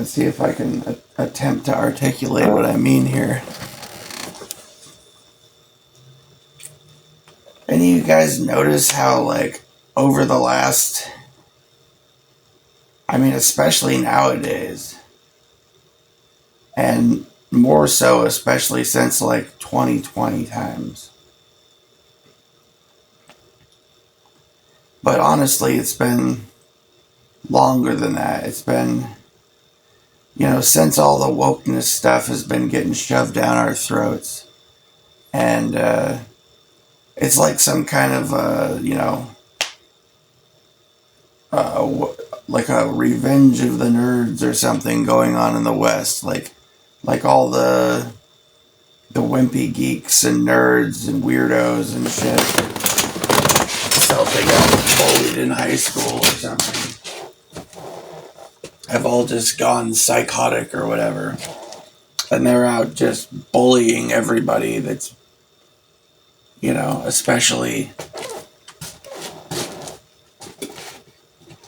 Let's see if I can attempt to articulate what I mean here. Any of you guys notice how, like, over the last, I mean, especially nowadays, and more so, especially since like 2020 times. But honestly, it's been longer than that. It's been, since all the wokeness stuff has been getting shoved down our throats. And it's like some kind of, like a revenge of the nerds or something going on in the West. Like all the wimpy geeks and nerds and weirdos and shit felt they got bullied in high school or something. Have all just gone psychotic or whatever. And they're out just bullying everybody that's, especially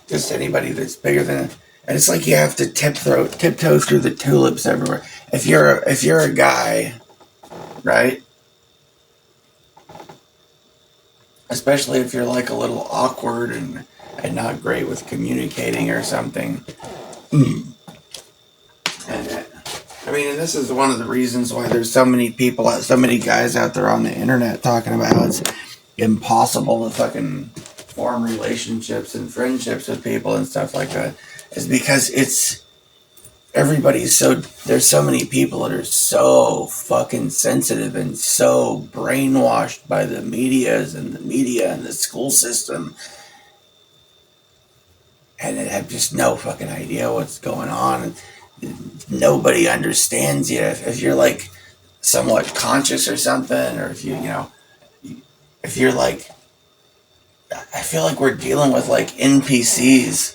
just anybody that's bigger than it. And it's like you have to tiptoe through the tulips everywhere. If you're a guy, right? Especially if you're like a little awkward and not great with communicating or something. And I mean, and this is one of the reasons why there's so many people, so many guys out there on the internet talking about how it's impossible to fucking form relationships and friendships with people and stuff like that, is because there's so many people that are so fucking sensitive and so brainwashed by the media and the school system, and they have just no fucking idea what's going on. Nobody understands you if you're like somewhat conscious or something, or if if you're like, I feel like we're dealing with like NPCs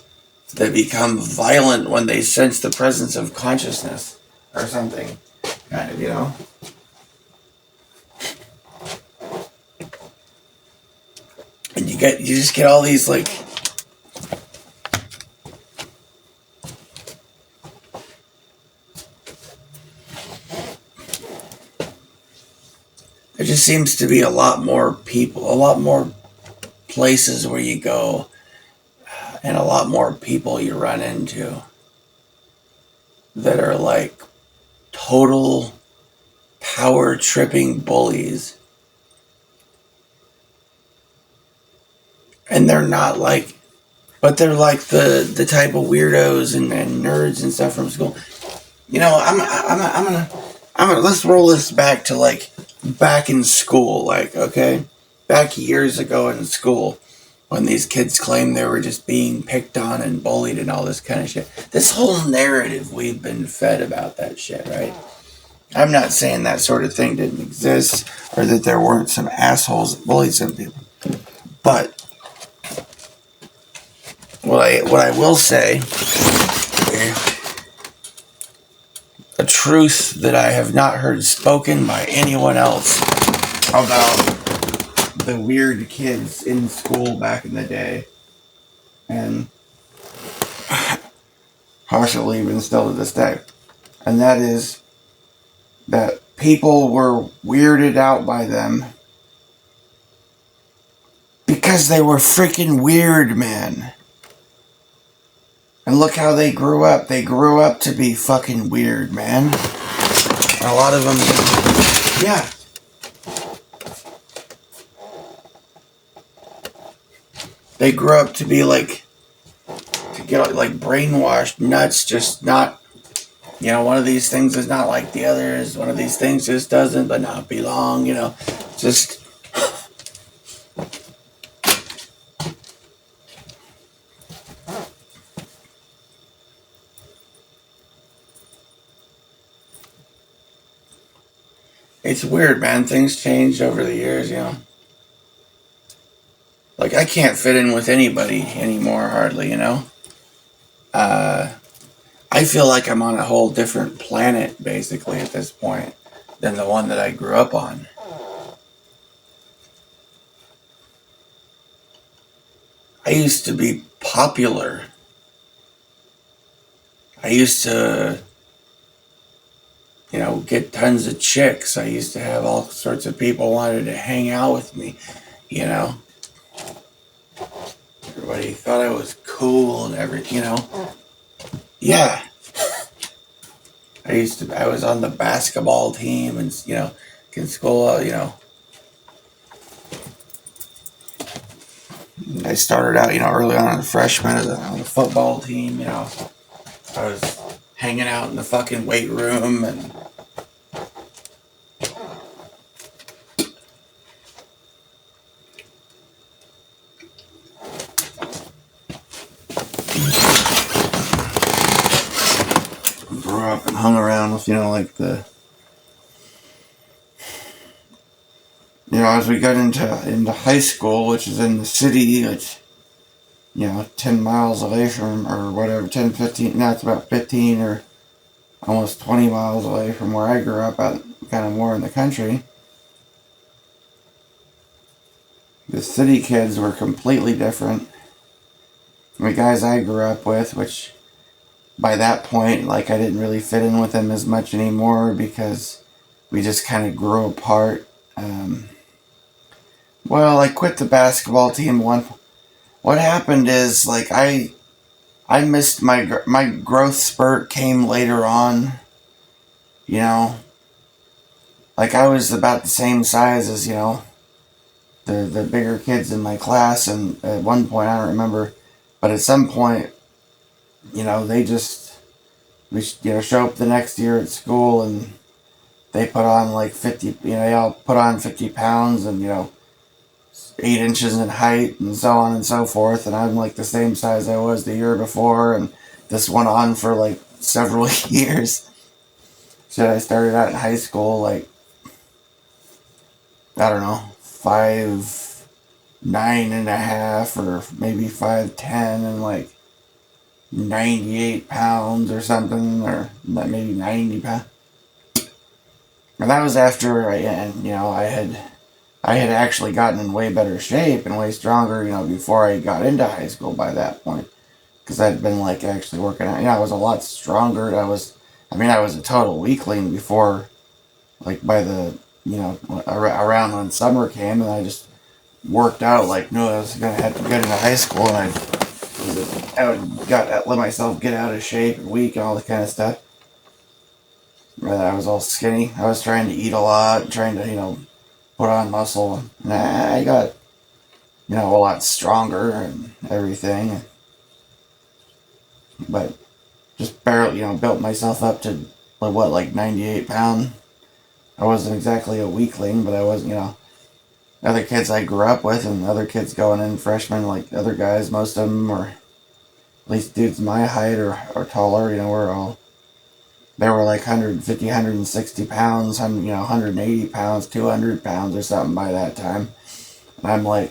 that become violent when they sense the presence of consciousness or something, kind of. And you just get all these like, there just seems to be a lot more people, a lot more places where you go, and a lot more people you run into that are like total power tripping bullies. And they're not like, but they're like the type of weirdos and nerds and stuff from school. I'm gonna let's roll this back to like back in school, like, okay, back years ago in school, when these kids claimed they were just being picked on and bullied and all this kind of shit. This whole narrative we've been fed about that shit, right? I'm not saying that sort of thing didn't exist or that there weren't some assholes that bullied some people, but what I will say, a truth that I have not heard spoken by anyone else about the weird kids in school back in the day, and partially even still to this day, and that is that people were weirded out by them because they were freaking weird, man. And look how they grew up. They grew up to be fucking weird, man. And a lot of them, yeah. They grew up to be like, to get like brainwashed nuts, just not, one of these things is not like the others. One of these things just doesn't but not belong, just. It's weird, man. Things changed over the years, Like, I can't fit in with anybody anymore, hardly, I feel like I'm on a whole different planet, basically, at this point, than the one that I grew up on. I used to be popular. I used to, get tons of chicks. I used to have all sorts of people wanted to hang out with me, you know. Everybody thought I was cool and everything. Yeah. I was on the basketball team and, in school, I started out, early on as a freshman on the football team, I was hanging out in the fucking weight room and grew up and hung around with, as we got into high school, which is in the city, it's 10 miles away from, or whatever, 10, 15, now it's about 15 or almost 20 miles away from where I grew up, out kind of more in the country. The city kids were completely different. The guys I grew up with, which by that point, I didn't really fit in with them as much anymore because we just kind of grew apart. Well, I quit the basketball team one. What happened is I missed my growth spurt came later on. I was about the same size as the bigger kids in my class, and at one point I don't remember, but at some point, they just show up the next year at school and they put on 50. They all put on 50 pounds and 8 inches in height and so on and so forth, and I'm the same size I was the year before, and this went on for several years. So I started out in high school I don't know, 5'9.5" or maybe 5'10" and 98 pounds or something, or maybe 90 pounds. And that was after I had actually gotten in way better shape and way stronger, before I got into high school by that point. Because I'd been actually working out. I was a lot stronger. I was a total weakling before, by the, around when summer came, and I just worked out no, I was going to have to get into high school, and let myself get out of shape and weak and all that kind of stuff. I was all skinny. I was trying to eat a lot, trying to, put on muscle. And I got, a lot stronger and everything. But just barely, built myself up to, 98 pounds. I wasn't exactly a weakling, but I was, other kids I grew up with and other kids going in freshmen, other guys, most of them, or at least dudes my height or taller, they were 150, 160 pounds, 180 pounds, 200 pounds or something by that time. And I'm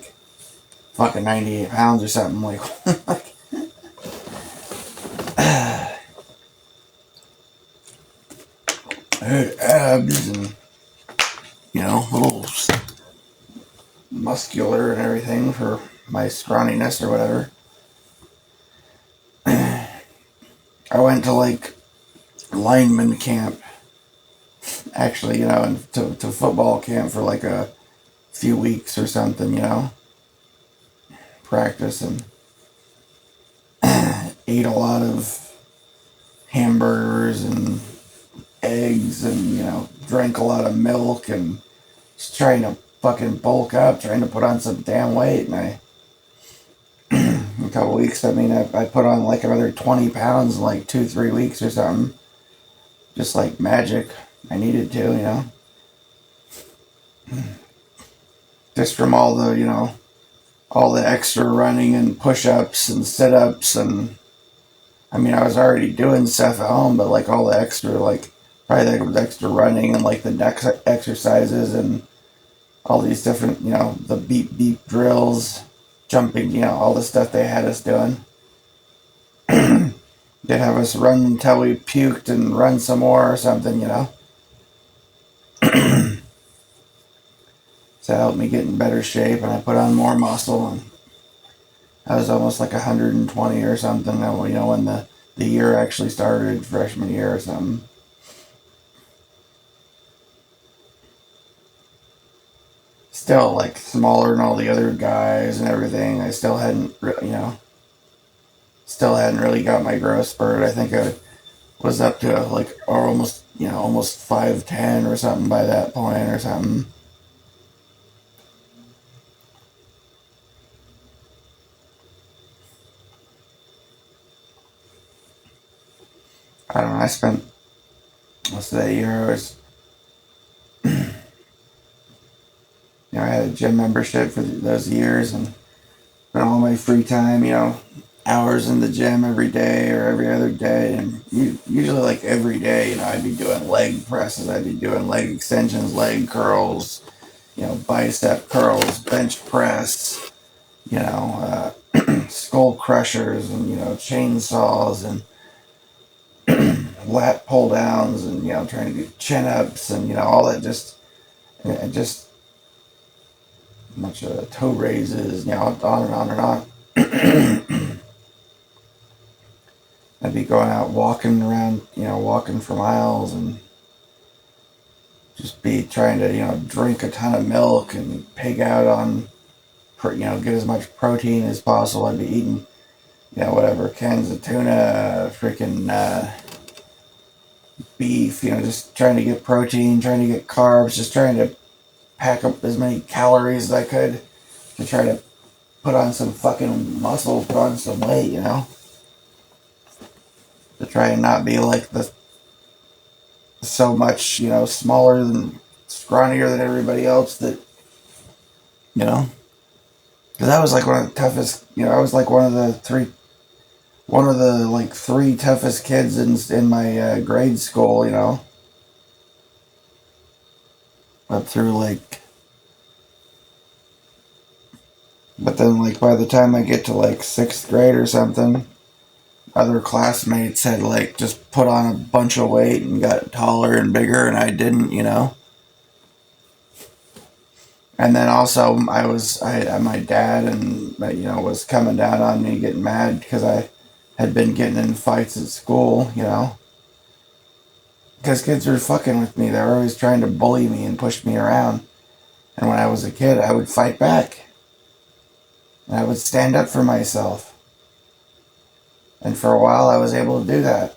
fucking 98 pounds or something. I had abs and, little muscular and everything for my scrawniness or whatever. I went to lineman camp, actually, and to football camp for a few weeks or something, practice, and ate a lot of hamburgers and eggs and, drank a lot of milk and just trying to fucking bulk up, trying to put on some damn weight. And in a couple weeks, I put on another 20 pounds in 2-3 weeks or something. Just like magic. I needed to, just from all the, all the extra running and push-ups and sit-ups, and I was already doing stuff at home, but all the extra, probably the extra running and the neck exercises and all these different, the beep drills, jumping, all the stuff they had us doing. They'd have us run until we puked and run some more or something, So it helped me get in better shape, and I put on more muscle, and I was almost 120 or something, when the the year actually started, freshman year or something. Still, like, smaller than all the other guys and everything. I still hadn't, still hadn't really got my growth spurt. I think I was up to, like, or almost, almost 5'10" or something by that point or something. I don't know. I spent most of that year, I had a gym membership for those years and spent all my free time, hours in the gym every day or every other day. And usually, like, every day, I'd be doing leg presses, I'd be doing leg extensions, leg curls, bicep curls, bench press, skull crushers, and, chainsaws, and lat pull downs, and, trying to do chin ups, and, all that, just a bunch of toe raises, on and on and on. I'd be going out walking around, walking for miles, and just be trying to, drink a ton of milk and pig out on, get as much protein as possible. I'd be eating, whatever, cans of tuna, freaking beef, just trying to get protein, trying to get carbs, just trying to pack up as many calories as I could to try to put on some fucking muscle, put on some weight, to try and not be like the so much, smaller than scrawnier than everybody else that, because I was like one of the toughest, I was like one of the like three toughest kids in my grade school, up through like, but then like by the time I get to like sixth grade or something, other classmates had like just put on a bunch of weight and got taller and bigger, and I didn't, And then also my dad and was coming down on me, getting mad because I had been getting in fights at school, because kids were fucking with me. They were always trying to bully me and push me around. And when I was a kid, I would fight back. And I would stand up for myself. And for a while, I was able to do that.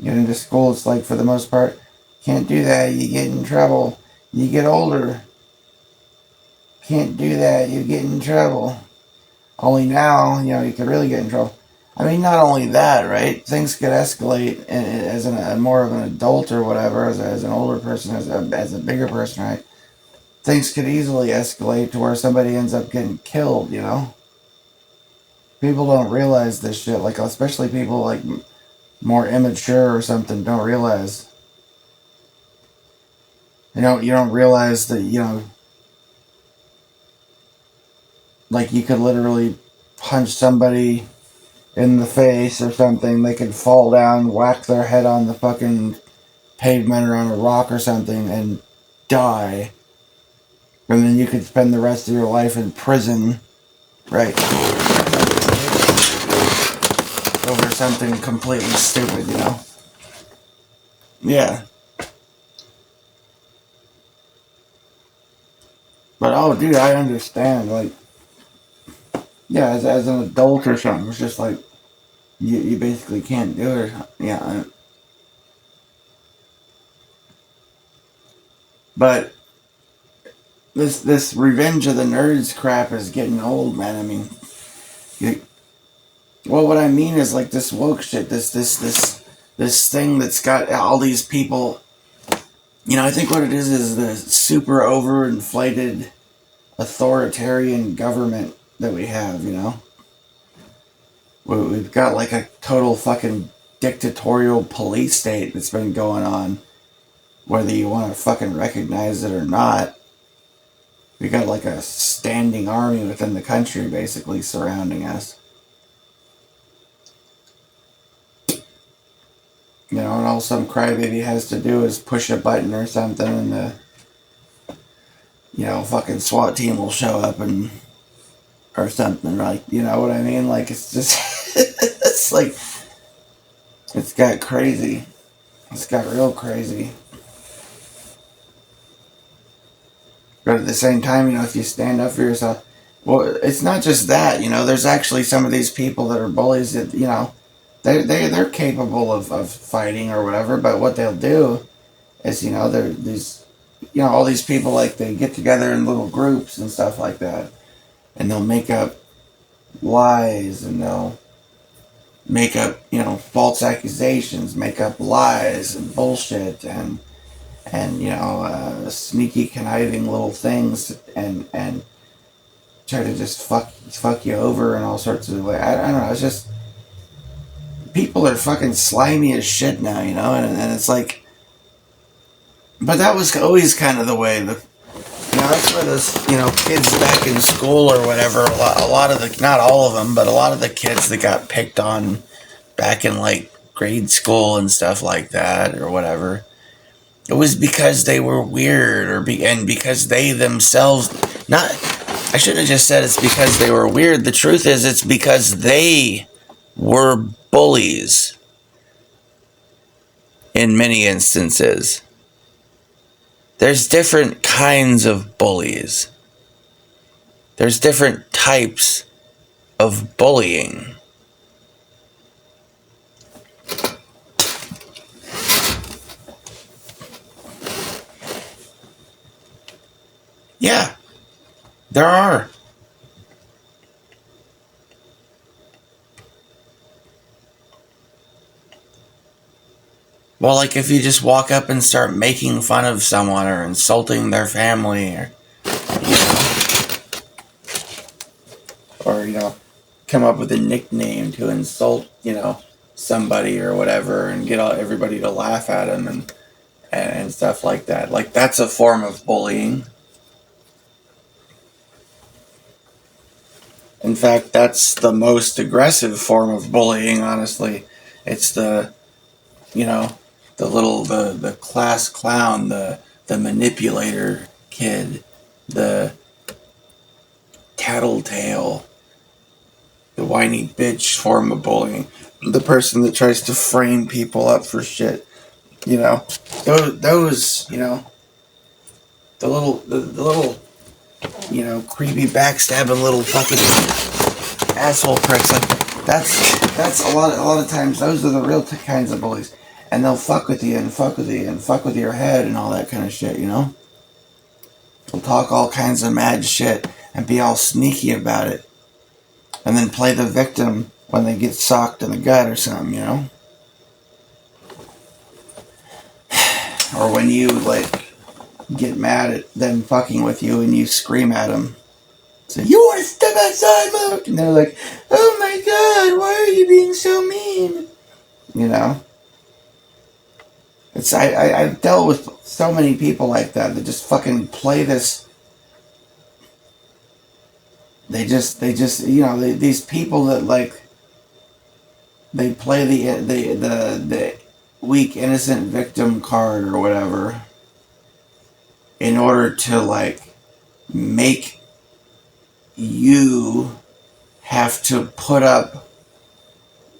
Get into school, it's like, for the most part, can't do that, you get in trouble. You get older, can't do that, you get in trouble. Only now, you could really get in trouble. I mean, not only that, right? Things could escalate as more of an adult or whatever, as an older person, as a bigger person, right? Things could easily escalate to where somebody ends up getting killed, People don't realize this shit, like, especially people, like, more immature or something, don't realize. You don't realize that, like, you could literally punch somebody in the face or something. They could fall down, whack their head on the fucking pavement or on a rock or something and die. And then you could spend the rest of your life in prison, right? Over something completely stupid, Yeah. But, oh, dude, I understand. Like, yeah, as an adult or something, it's just like, you basically can't do it. Yeah. But this Revenge of the Nerds crap is getting old, man. I mean, well, what I mean is, like, this woke shit, this thing that's got all these people. I think what it is the super overinflated authoritarian government that we have. We've got like a total fucking dictatorial police state that's been going on, whether you want to fucking recognize it or not. We got like a standing army within the country basically surrounding us. And all some crybaby has to do is push a button or something, and the fucking SWAT team will show up or something, like, you know what I mean? Like, it's just It's like, it's got crazy. It's got real crazy. But at the same time, if you stand up for yourself, well, it's not just that, there's actually some of these people that are bullies that, they're capable of fighting or whatever, but what they'll do is, they're these, all these people, like, they get together in little groups and stuff like that, and they'll make up lies, and they'll make up, false accusations, make up lies and bullshit, and sneaky, conniving little things, and try to just fuck you over in all sorts of ways. I don't know. It's just, people are fucking slimy as shit now, and it's like, but that was always kind of the way. That's where those, kids back in school or whatever, a lot of the, not all of them, but a lot of the kids that got picked on back in, like, grade school and stuff like that or whatever, it was because they were weird, and because they themselves, I shouldn't have just said it's because they were weird. The truth is, it's because they were bullies in many instances. There's different kinds of bullies. There's different types of bullying. Yeah, there are. Well, like, if you just walk up and start making fun of someone or insulting their family, or come up with a nickname to insult, somebody or whatever, and get everybody to laugh at them and stuff like that. Like, that's a form of bullying. In fact, that's the most aggressive form of bullying, honestly. It's the class clown, the manipulator kid, the tattletale, the whiny bitch form of bullying, the person that tries to frame people up for shit. Those, the little, creepy, backstabbing little fucking asshole pricks. Like, that's a lot of times, those are the real kinds of bullies. And they'll fuck with you and fuck with you and fuck with your head and all that kind of shit, They'll talk all kinds of mad shit and be all sneaky about it. And then play the victim when they get socked in the gut or something, Or when you, like, get mad at them fucking with you and you scream at them. Say, "You want to step outside, motherfucker?" And they're like, "Oh my God, why are you being so mean?" It's I've dealt with so many people like that just fucking play this. They just these people that, like, they play the weak innocent victim card or whatever in order to, like, make you have to put up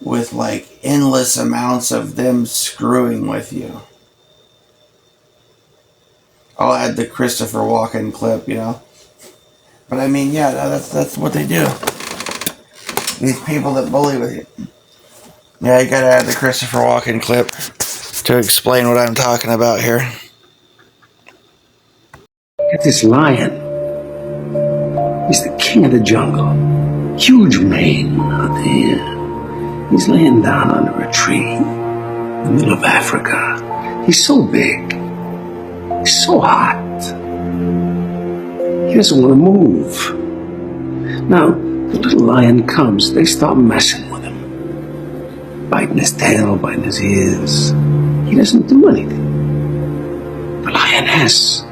with, like, endless amounts of them screwing with you. I'll add the Christopher Walken clip, But I mean, yeah, that's what they do. These people that bully with you. Yeah, you gotta add the Christopher Walken clip to explain what I'm talking about here. Get this lion. He's the king of the jungle. Huge mane out there. He's laying down under a tree in the middle of Africa. He's so big. He's so hot. He doesn't want to move. Now, the little lion comes. They start messing with him. Biting his tail, biting his ears. He doesn't do anything. The lioness,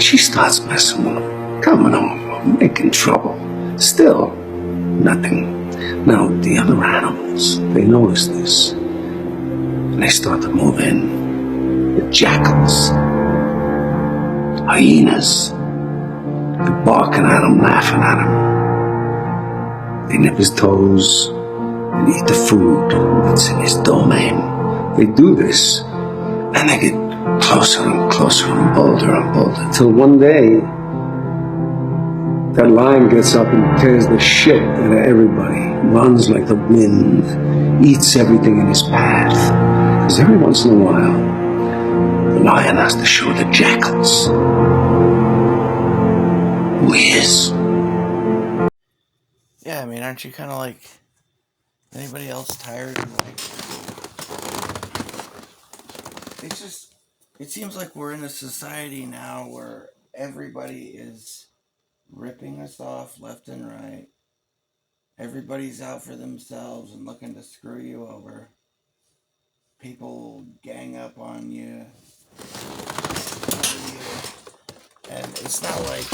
she starts messing with him. Coming over, making trouble. Still, nothing. Now, the other animals, they notice this. And they start to move in. The jackals, hyenas, they're barking at him, laughing at him. They nip his toes, and eat the food that's in his domain. They do this, and they get closer and closer and bolder, till one day, that lion gets up and tears the shit out of everybody, runs like the wind, eats everything in his path. Because every once in a while, the lion has to show the jackals who he is. Yeah, I mean, aren't you kind of like anybody else tired of like? It's just, it seems like we're in a society now where everybody is ripping us off left and right. Everybody's out for themselves and looking to screw you over. People gang up on you. And it's not like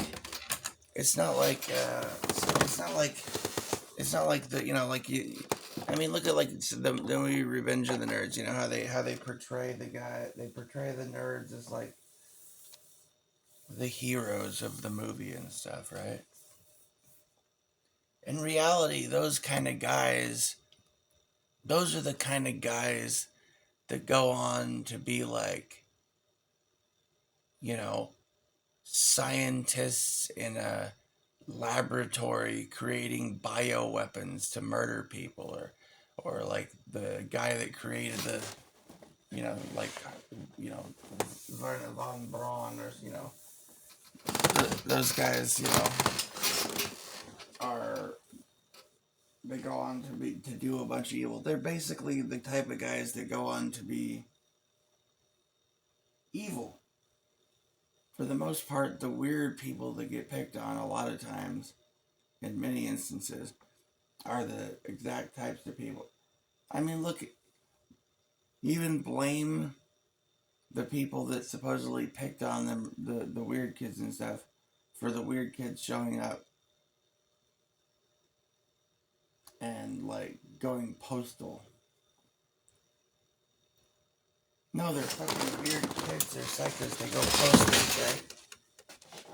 the, like you, I mean, look at like the movie Revenge of the Nerds. You know how they portray they portray the nerds as like the heroes of the movie and stuff, right? In reality, those are the kind of guys that go on to be like, you know, scientists in a laboratory creating bioweapons to murder people, or like the guy that created the, like, Werner von Braun, or those guys, are, they go on to do a bunch of evil. They're basically the type of guys that go on to be evil. For the most part, the weird people that get picked on a lot of times, in many instances, are the exact types of people. I mean, look, you even blame the people that supposedly picked on them, the weird kids and stuff, for the weird kids showing up and like going postal. No, they're fucking weird kids. They're psychos. They go postal, right?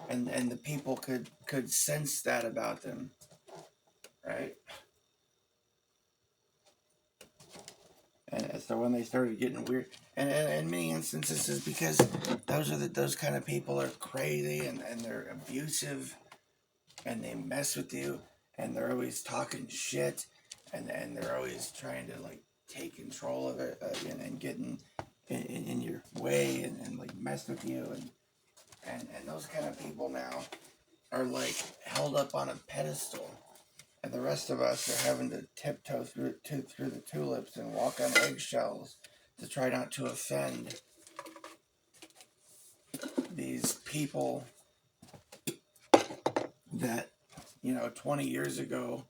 And the people could sense that about them, right? And so when they started getting weird, and in many instances is because those kind of people are crazy, and they're abusive, and they mess with you, and they're always talking shit, and they're always trying to like take control of it, and get in your way, and like mess with you, and those kind of people now are like held up on a pedestal. And the rest of us are having to tiptoe through the tulips and walk on eggshells to try not to offend these people that, 20 years ago,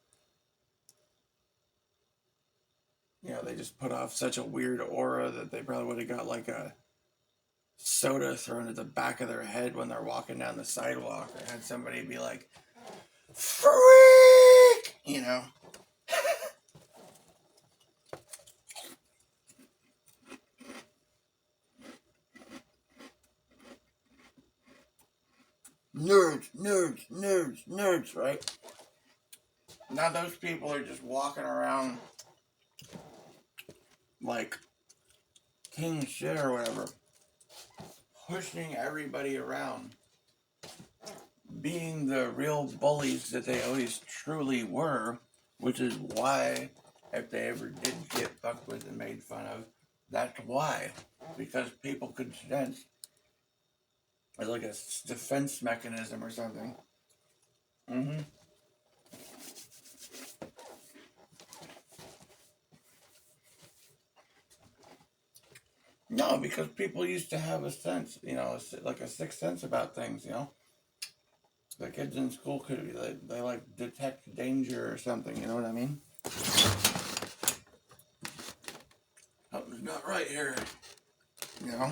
they just put off such a weird aura that they probably would have got like a soda thrown at the back of their head when they're walking down the sidewalk, or had somebody be like, freak, nerds, right? Now those people are just walking around like king shit or whatever, pushing everybody around, being the real bullies that they always truly were, which is why, if they ever did get fucked with and made fun of, that's why. Because people could sense, it's like a defense mechanism or something. No, because people used to have a sense, like a sixth sense about things, The kids in school could be they like detect danger or something, you know what I mean? Something's not right here, you know?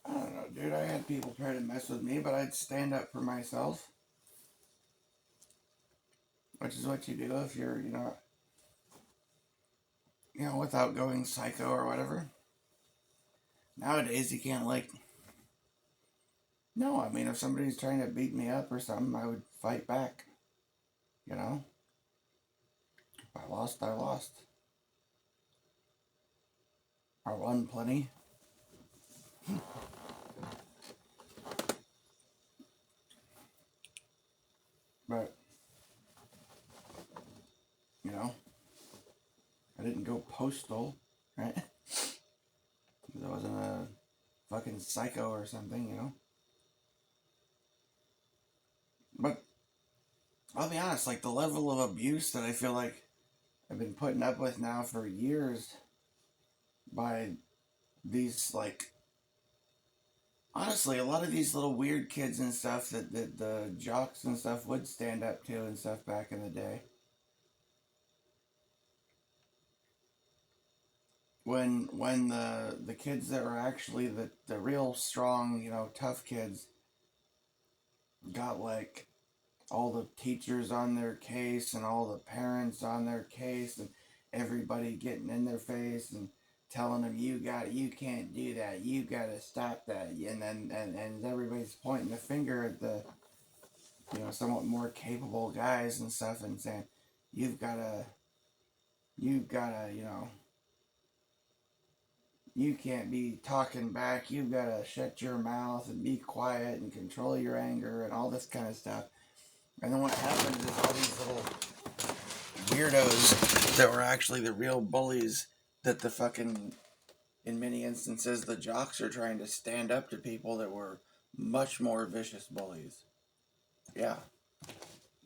I don't know, dude. I had people try to mess with me, but I'd stand up for myself. Which is what you do if you're, without going psycho, or whatever. Nowadays, you can't, like, No, I mean, if somebody's trying to beat me up or something, I would fight back. You know? If I lost, I lost. I won plenty. But, you know, I didn't go postal, right? Because I wasn't a fucking psycho or something, you know? But I'll be honest, like the level of abuse that I feel like I've been putting up with now for years by these, like, honestly, a lot of these little weird kids and stuff that the jocks and stuff would stand up to and stuff back in the day. When the kids that were actually the real strong, you know, tough kids got like all the teachers on their case and all the parents on their case and everybody getting in their face and telling them you can't do that, you gotta stop that, and then and everybody's pointing the finger at the, you know, somewhat more capable guys and stuff and saying you've gotta you know, you can't be talking back, you've gotta shut your mouth and be quiet and control your anger and all this kind of stuff. And then what happens is all these little weirdos that were actually the real bullies that the fucking, in many instances, the jocks are trying to stand up to people that were much more vicious bullies. Yeah.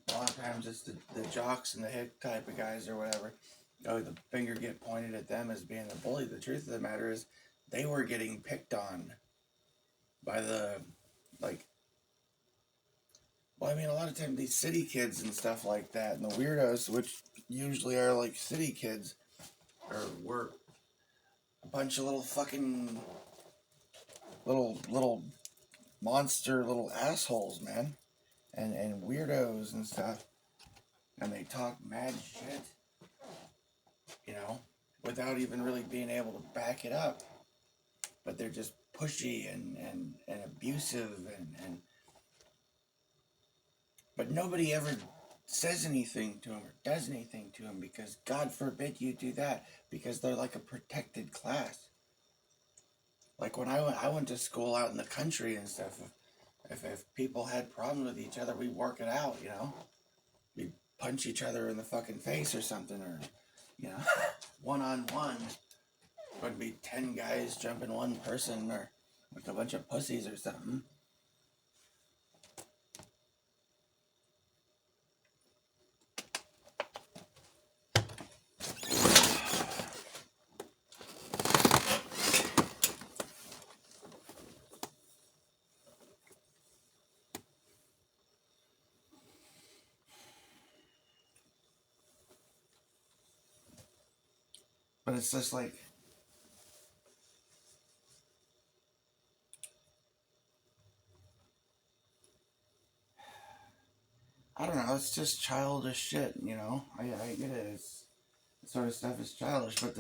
A lot of times it's the jocks and the hick type of guys or whatever. Oh, the finger get pointed at them as being the bully. The truth of the matter is they were getting picked on by the, like, well, I mean, a lot of times these city kids and stuff like that, and the weirdos, which usually are like city kids, were a bunch of little fucking little monster little assholes, man, and weirdos and stuff, and they talk mad shit, you know, without even really being able to back it up, but they're just pushy and abusive and but nobody ever says anything to him or does anything to him because God forbid you do that because they're like a protected class. Like when I went to school out in the country and stuff, if people had problems with each other, we'd work it out, you know? We'd punch each other in the fucking face or something, or, you know, one on one. Would be 10 guys jumping one person or with a bunch of pussies or something. But it's just like, I don't know, it's just childish shit, you know? I get it, this sort of stuff is childish, but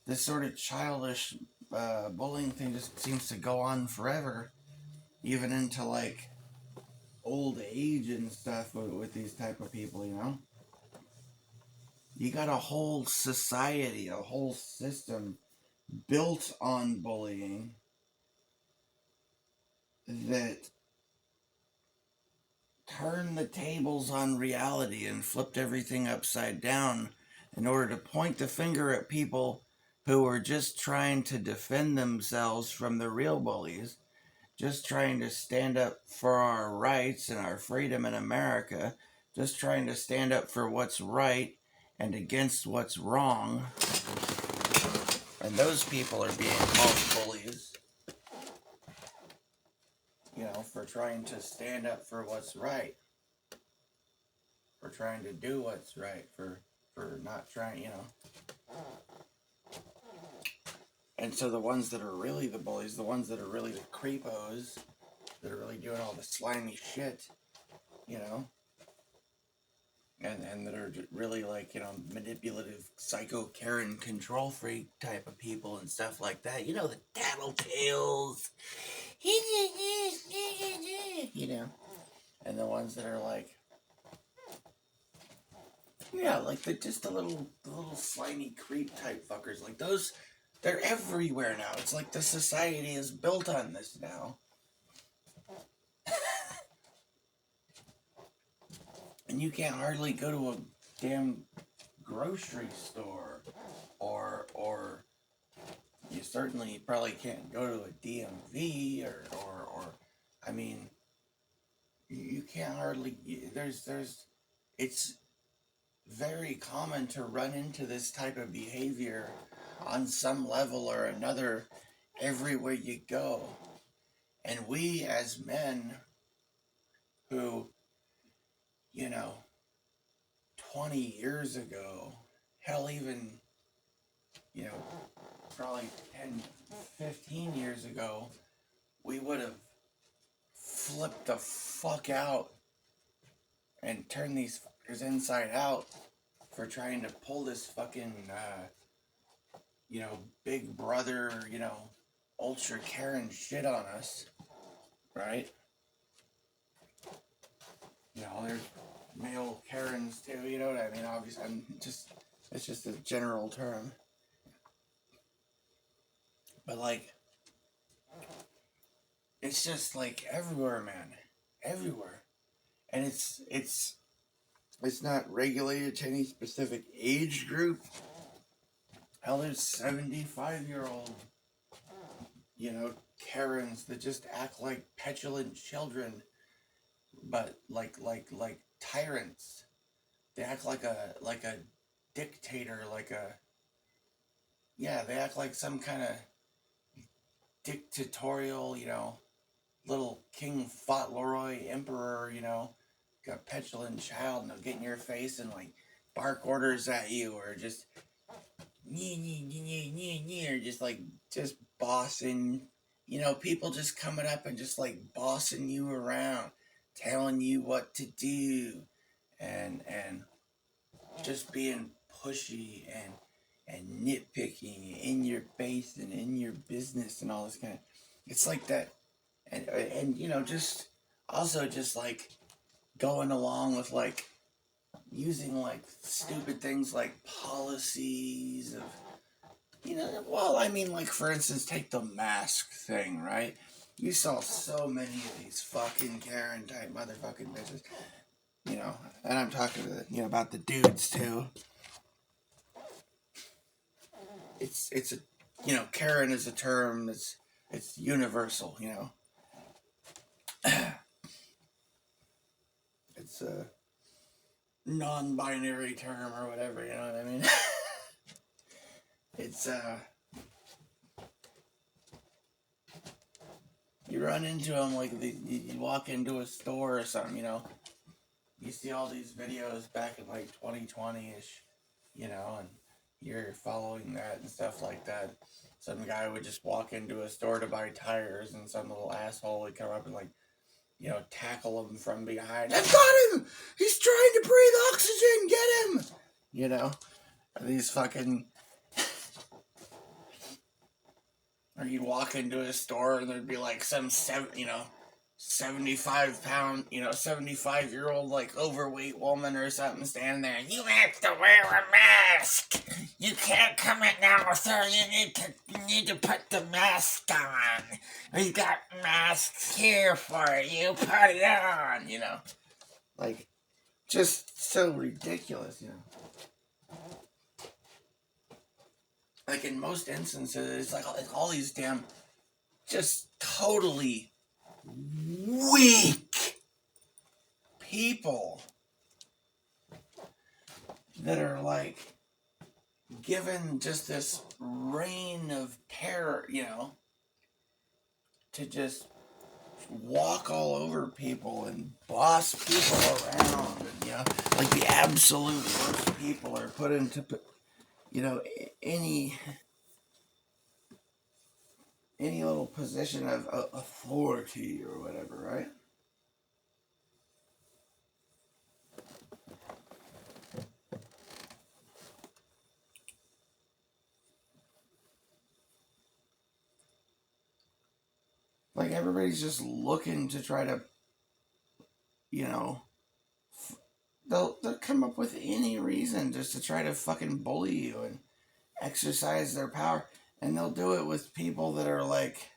this sort of childish bullying thing just seems to go on forever, even into like old age and stuff with these type of people, you know? You got a whole society, a whole system built on bullying that turned the tables on reality and flipped everything upside down in order to point the finger at people who were just trying to defend themselves from the real bullies, just trying to stand up for our rights and our freedom in America, just trying to stand up for what's right and against what's wrong. And those people are being called bullies, you know, for trying to stand up for what's right, for trying to do what's right, for not trying, you know. And so the ones that are really the bullies, the ones that are really the creepos, that are really doing all the slimy shit, you know, and that are really like, manipulative psycho Karen control freak type of people and stuff like that. The tattletales. And the ones that are like, yeah, like the little slimy creep type fuckers. Like those, they're everywhere now. It's like the society is built on this now. And you can't hardly go to a damn grocery store, or you certainly probably can't go to a DMV or I mean, you can't hardly. It's very common to run into this type of behavior on some level or another everywhere you go. And we as men who, 20 years ago, hell, even, probably 10, 15 years ago, we would have flipped the fuck out and turned these fuckers inside out for trying to pull this fucking, big brother, ultra Karen shit on us, right? There's male Karens too, you know what I mean? Obviously, it's just a general term. But like, it's just like everywhere, man. Everywhere. And it's not regulated to any specific age group. Hell, there's 75-year-old, Karens that just act like petulant children, but like tyrants. They act like a dictator, they act like some kind of dictatorial, little King Fauntleroy emperor, got a petulant child, and they'll get in your face and like bark orders at you, or just or just bossing, people just coming up and just like bossing you around, telling you what to do, and just being pushy and nitpicking in your face and in your business and all this kind of, it's like that, and just also just like going along with like using like stupid things like policies of, like for instance, take the mask thing, right? You saw so many of these fucking Karen type motherfucking bitches, and I'm talking about the dudes too. It's a, Karen is a term it's universal, it's a non-binary term or whatever, you know what I mean? It's you run into them like you walk into a store or something, you see all these videos back in like 2020-ish, and you're following that and stuff like that. Some guy would just walk into a store to buy tires, and some little asshole would come up and like, tackle him from behind. I've got him! He's trying to breathe oxygen! Get him! These fucking... Or you'd walk into a store and there'd be like some 75-pound, 75-year-old like overweight woman or something standing there. You have to wear a mask. You can't come in now, sir. You need to put the mask on. We've got masks here for you. Put it on. Like, just so ridiculous. Like in most instances, it's like all these damn, just totally weak people that are like given just this reign of terror, to just walk all over people and boss people around, and like the absolute worst people are put into, any little position of authority or whatever, right? Like everybody's just looking to try to, you know, they'll come up with any reason just to try to fucking bully you and exercise their power, and they'll do it with people that are like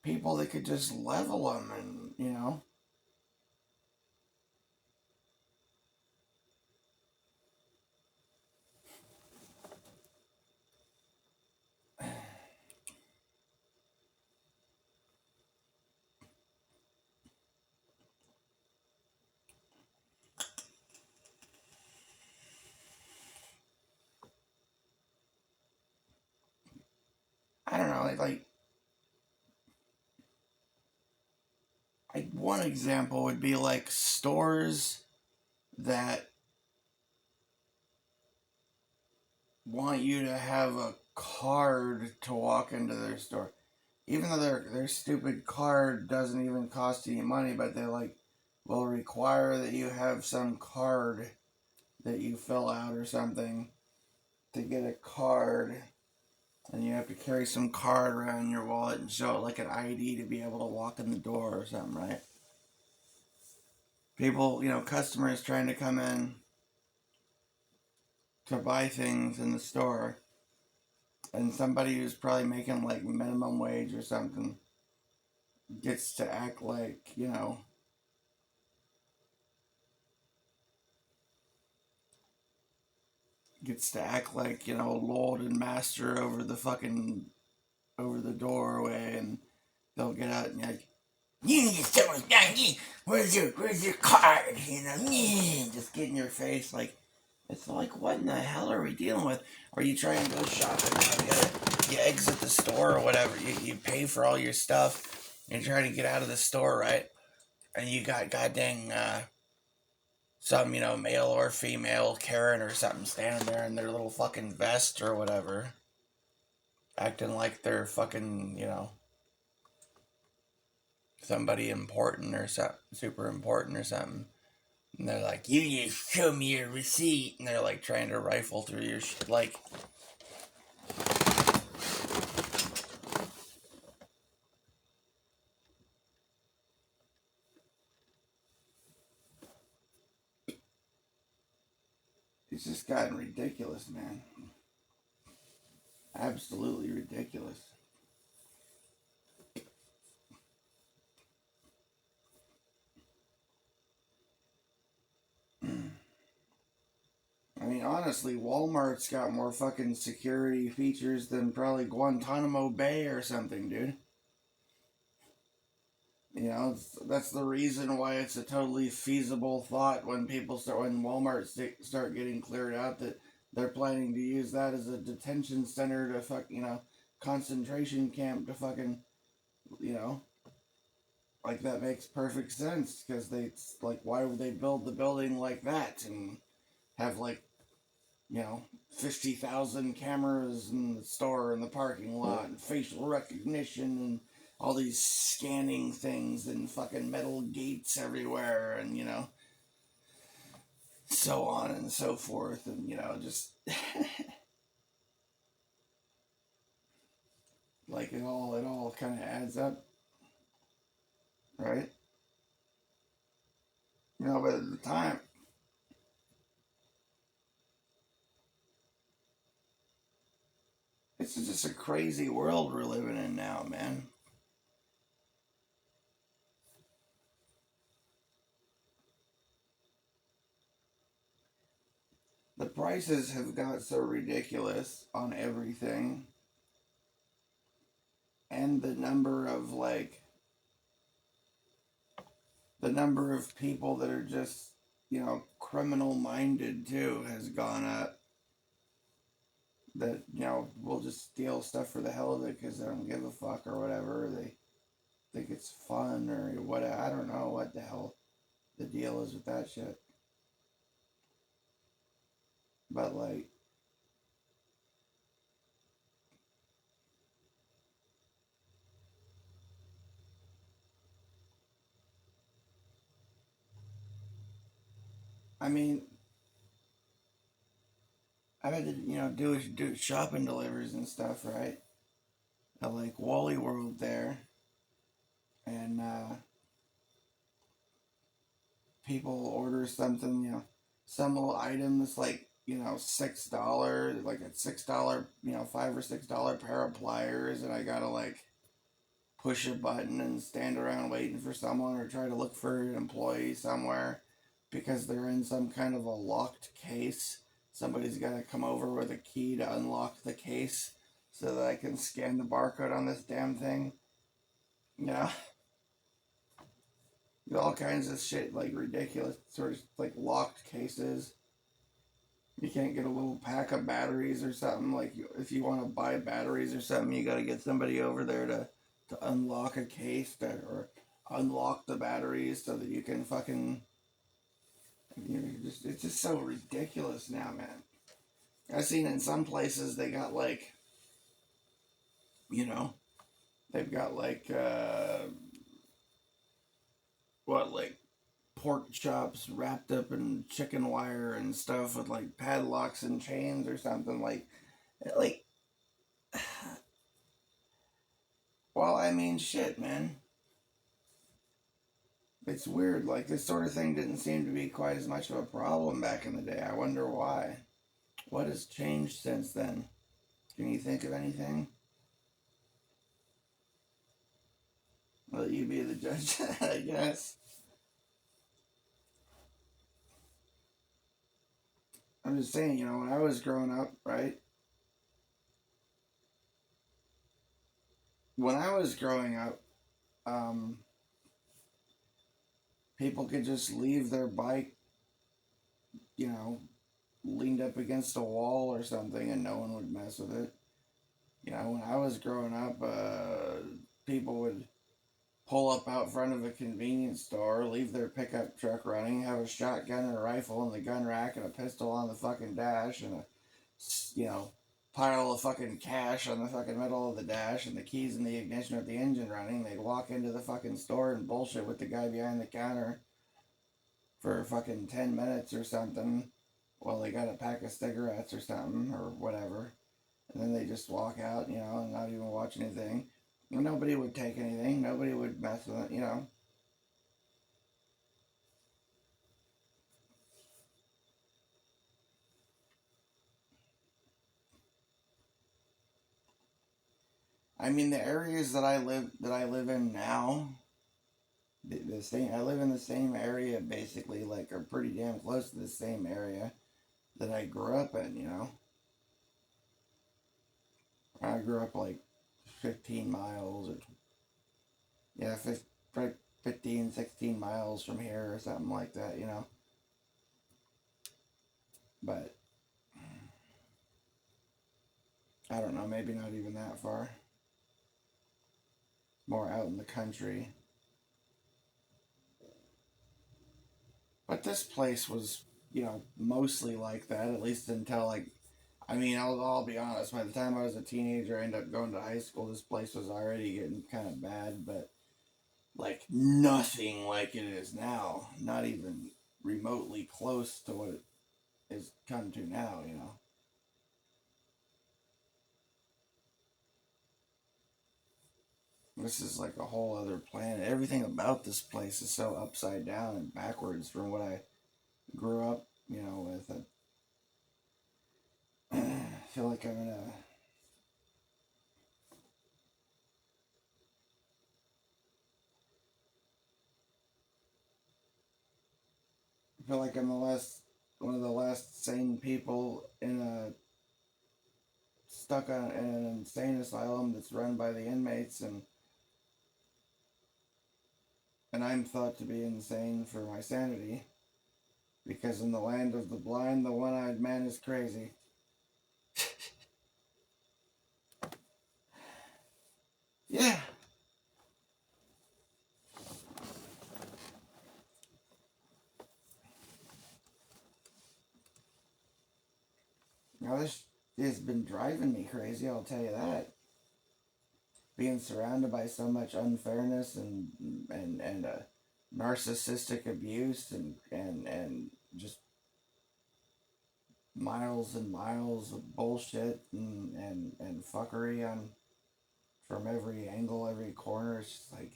people that could just level them, and I don't know, like one example would be like stores that want you to have a card to walk into their store. Even though their stupid card doesn't even cost any money, but they like will require that you have some card that you fill out or something to get a card, and you have to carry some card around in your wallet and show it like an ID to be able to walk in the door or something, right? People, customers trying to come in to buy things in the store, and somebody who's probably making like minimum wage or something gets to act like, lord and master over the fucking over the doorway, and they'll get out and like, you need to where's your card? Just get in your face like. It's like, what in the hell are we dealing with? Or you try and go shopping, you exit the store or whatever, you pay for all your stuff, and you try to get out of the store, right? And you got goddamn some, male or female Karen or something standing there in their little fucking vest or whatever, acting like they're fucking, somebody important or something, super important or something. And they're like, you just show me your receipt. And they're like trying to rifle through your shit. Like, it's just gotten ridiculous, man. Absolutely ridiculous. I mean, honestly, Walmart's got more fucking security features than probably Guantanamo Bay or something, dude. That's the reason why it's a totally feasible thought when Walmart start getting cleared out, that they're planning to use that as a detention center to concentration camp to fucking, you know, like that makes perfect sense, because like, why would they build the building like that and have like, 50,000 cameras in the store, in the parking lot, and facial recognition, and all these scanning things, and fucking metal gates everywhere, and, so on and so forth, and, just like it all kind of adds up, right? But at the time, it's just a crazy world we're living in now, man. The prices have got so ridiculous on everything, and the number of people that are just, criminal minded too has gone up. That, will just steal stuff for the hell of it because they don't give a fuck or whatever. They think it's fun or what. I don't know what the hell the deal is with that shit. But like, I mean, I've had to, do shopping deliveries and stuff, right? at like Wally World there, and people order something, some little item that's like, $6, like a $6, $5 or $6 pair of pliers, and I gotta like push a button and stand around waiting for someone or try to look for an employee somewhere because they're in some kind of a locked case. Somebody's got to come over with a key to unlock the case so that I can scan the barcode on this damn thing. You know, all kinds of shit, like ridiculous, sort of like locked cases. You can't get a little pack of batteries or something. Like, if you want to buy batteries or something, you got to get somebody over there to unlock a case or unlock the batteries so that you can fucking. It's just so ridiculous now, man. I've seen in some places they got like, you know, they've got like, like pork chops wrapped up in chicken wire and stuff with like padlocks and chains or something like. Well, I mean, shit, man. It's weird. Like, this sort of thing didn't seem to be quite as much of a problem back in the day. I wonder why. What has changed since then? Can you think of anything? Let you be the judge, I guess. I'm just saying, when I was growing up, right? When I was growing up, um, people could just leave their bike, you know, leaned up against a wall or something and no one would mess with it. When I was growing up, people would pull up out front of a convenience store, leave their pickup truck running, have a shotgun and a rifle in the gun rack and a pistol on the fucking dash and a, pile of fucking cash on the fucking middle of the dash and the keys in the ignition with the engine running. They'd walk into the fucking store and bullshit with the guy behind the counter for fucking 10 minutes or something while they got a pack of cigarettes or something or whatever. And then they just walk out, and not even watch anything. And nobody would take anything. Nobody would mess with it. I mean, the areas that I live in now, the same. I live in the same area basically, like, are pretty damn close to the same area that I grew up in. I grew up like 15 miles or yeah, 15, 16 miles from here or something like that. But I don't know, maybe not even that far. More out in the country. But this place was, mostly like that, at least until like, I mean, I'll be honest, by the time I was a teenager, I ended up going to high school, this place was already getting kind of bad, but like nothing like it is now. Not even remotely close to what it is come to now. This is like a whole other planet. Everything about this place is so upside down and backwards from what I grew up, with. I feel like I'm in a. I feel like I'm one of the last sane people stuck in an insane asylum that's run by the inmates, and I'm thought to be insane for my sanity, because in the land of the blind, the one-eyed man is crazy. Yeah. Now this has been driving me crazy, I'll tell you that. Being surrounded by so much unfairness and narcissistic abuse and just miles and miles of bullshit and fuckery on from every angle, every corner. It's just like,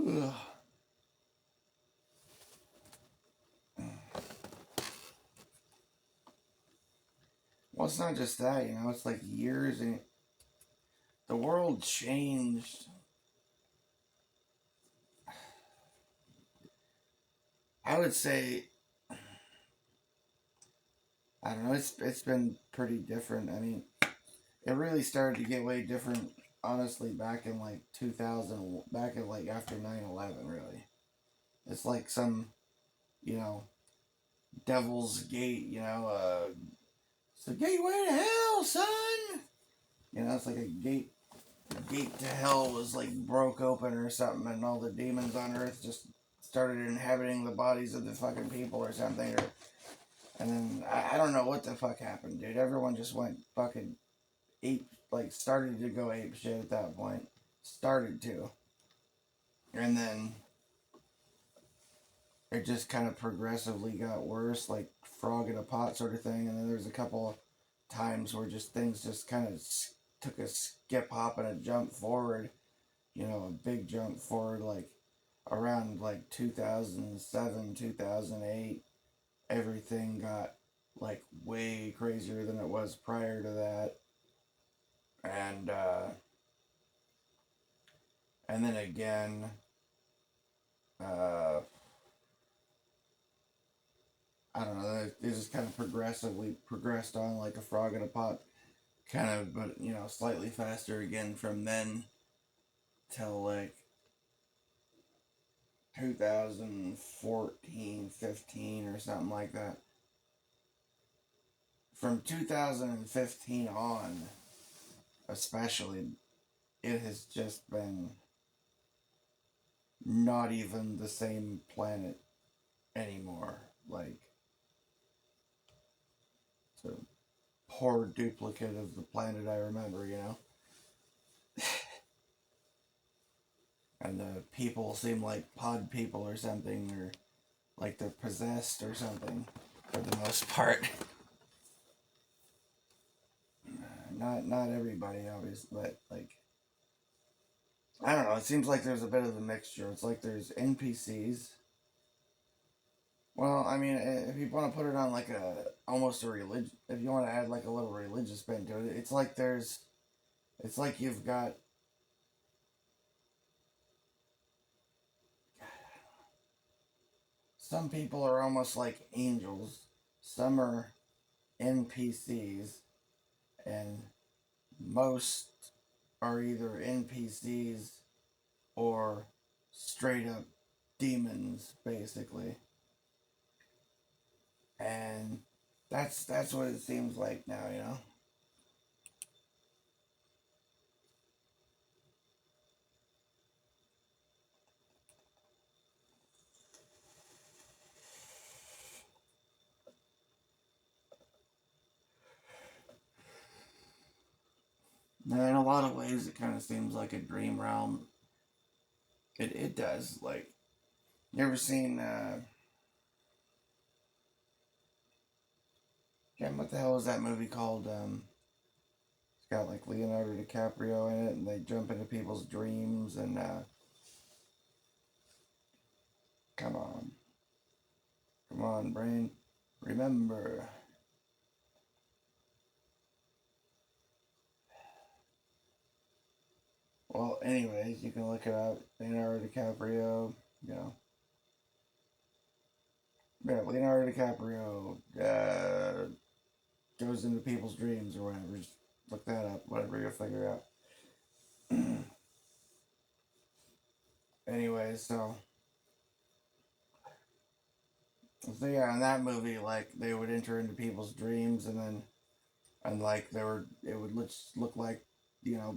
ugh. Well, it's not just that, it's like years and the world changed. I would say, I don't know, it's been pretty different. I mean, it really started to get way different, honestly, back in like 2000, back in like after 9/11. Really. It's like some, you know, devil's gate, it's a gateway to hell, son! It's like a gate to hell was like broke open or something, and all the demons on earth just started inhabiting the bodies of the fucking people or something. And then I don't know what the fuck happened, dude. Everyone just went fucking ape, like started to go ape shit at that point. Started to. And then it just kind of progressively got worse, like frog in a pot sort of thing. And then there's a couple of times where just things just kind of took a skip, hop, and a jump forward. A big jump forward, like around like 2007, 2008. Everything got like way crazier than it was prior to that. And then again, uh, I don't know. They just kind of progressively progressed on like a frog in a pot, kind of, but slightly faster again from then till like 2014, 15, or something like that. From 2015 on, especially, it has just been not even the same planet anymore. Like, it's a poor duplicate of the planet I remember. And the people seem like pod people or something, or like they're possessed or something, for the most part. Not everybody, obviously, but like, I don't know. It seems like there's a bit of a mixture. It's like there's NPCs. Well, I mean, if you want to put it on like almost a religion, if you want to add like a little religious bent to it, it's like you've got, some people are almost like angels, some are NPCs, and most are either NPCs or straight up demons, basically. And that's what it seems like now. Now, in a lot of ways, it kind of seems like a dream realm. It does. Like, you ever seen, Ken, what the hell is that movie called? It's got like Leonardo DiCaprio in it, and they jump into people's dreams, and, come on. Come on, brain. Remember. Well, anyways, you can look it up. Leonardo DiCaprio, you know. Yeah, Leonardo DiCaprio goes into people's dreams or whatever. Just look that up, whatever you'll figure out. Anyways, so yeah, in that movie, like they would enter into people's dreams, and like it would look like,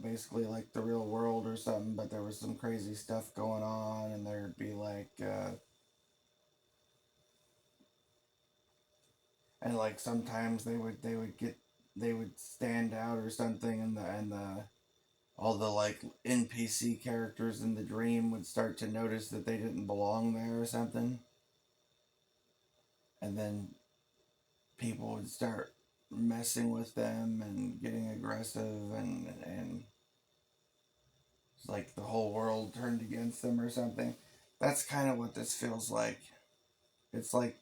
basically like the real world or something, but there was some crazy stuff going on, and there'd be like, and like sometimes they would stand out or something, all the like NPC characters in the dream would start to notice that they didn't belong there or something. And then people would start messing with them and getting aggressive, and it's like the whole world turned against them or something. That's kind of what this feels like. It's like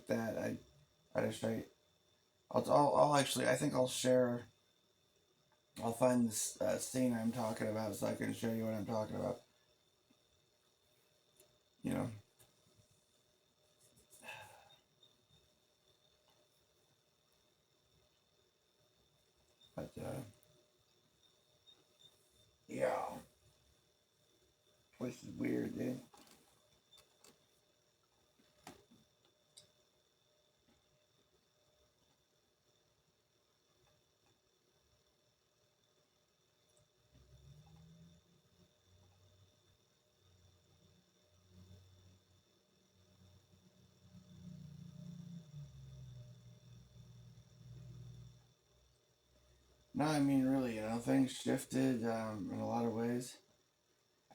that. I just show you. I'll actually, I think I'll share. I'll find this scene I'm talking about so I can show you what I'm talking about. You know. But yeah, which is weird, dude. No, I mean really, things shifted in a lot of ways,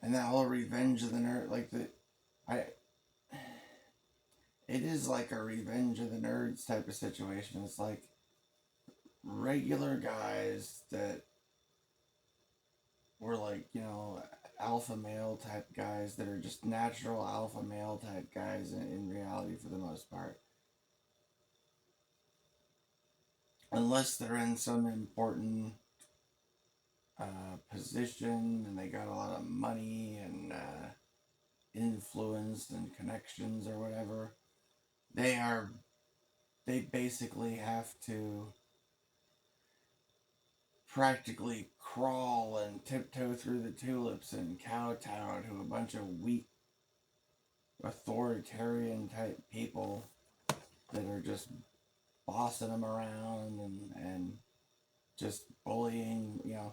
and that whole Revenge of the Nerd, like I, it is like a Revenge of the Nerds type of situation. It's like regular guys that were like, alpha male type guys that are just natural alpha male type guys in reality for the most part. Unless they're in some important position and they got a lot of money and influence and connections or whatever, they basically have to practically crawl and tiptoe through the tulips and kowtow to a bunch of weak authoritarian type people that are just bossing them around and just bullying, yeah.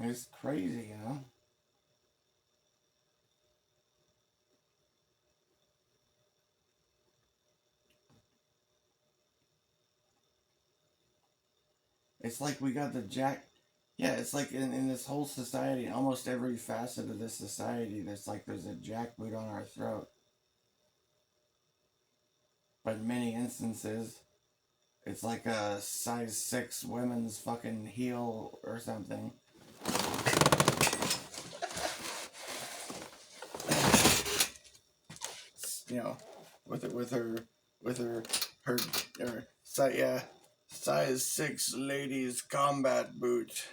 It's crazy. It's like we got the jack. Yeah, it's like in this whole society, in almost every facet of this society, there's a jackboot on our throat. But in many instances, it's like a size 6 women's fucking heel or something. You know, with her size 6 ladies combat boot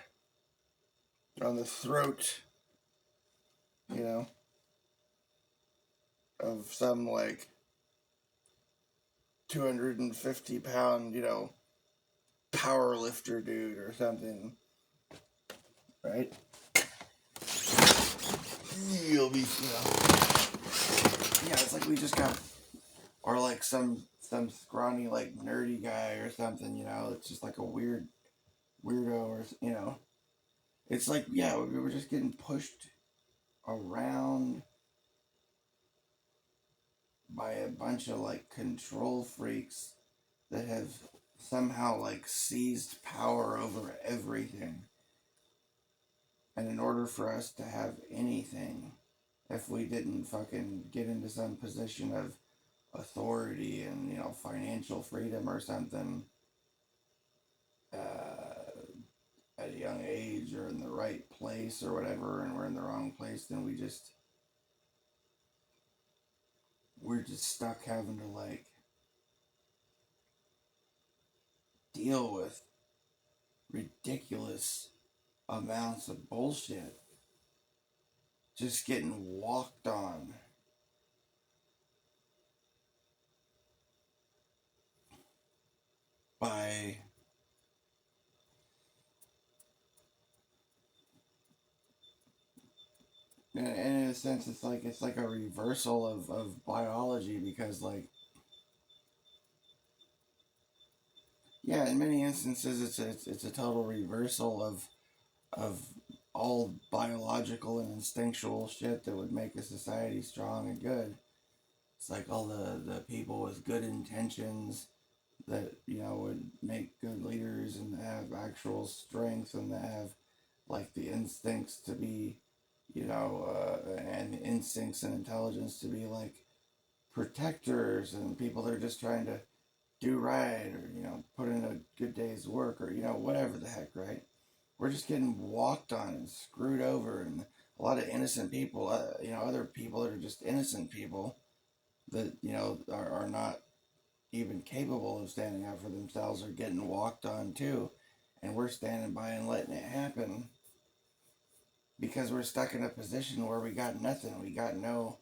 on the throat, you know, of some like 250-pound, power lifter dude or something, right? You'll be, yeah, it's like we just got, or like some scrawny, like nerdy guy or something, it's just like a weirdo or, it's like, yeah, we were just getting pushed around by a bunch of like control freaks that have somehow like seized power over everything. And in order for us to have anything, if we didn't fucking get into some position of authority and, financial freedom or something at a young age or in the right place or whatever, and we're in the wrong place, then we're just stuck having to like deal with ridiculous amounts of bullshit just getting walked on by in a sense it's like a reversal of biology, because like, yeah, in many instances it's a total reversal of all biological and instinctual shit that would make a society strong and good. It's like all the people with good intentions that, would make good leaders and have actual strength and that have like the instincts to be, and instincts and intelligence to be like protectors and people that are just trying to do right or, put in a good day's work or, whatever the heck, right? We're just getting walked on and screwed over, and a lot of innocent people, other people that are just innocent people that, are not even capable of standing up for themselves are getting walked on too. And we're standing by and letting it happen because we're stuck in a position where we got nothing. We got no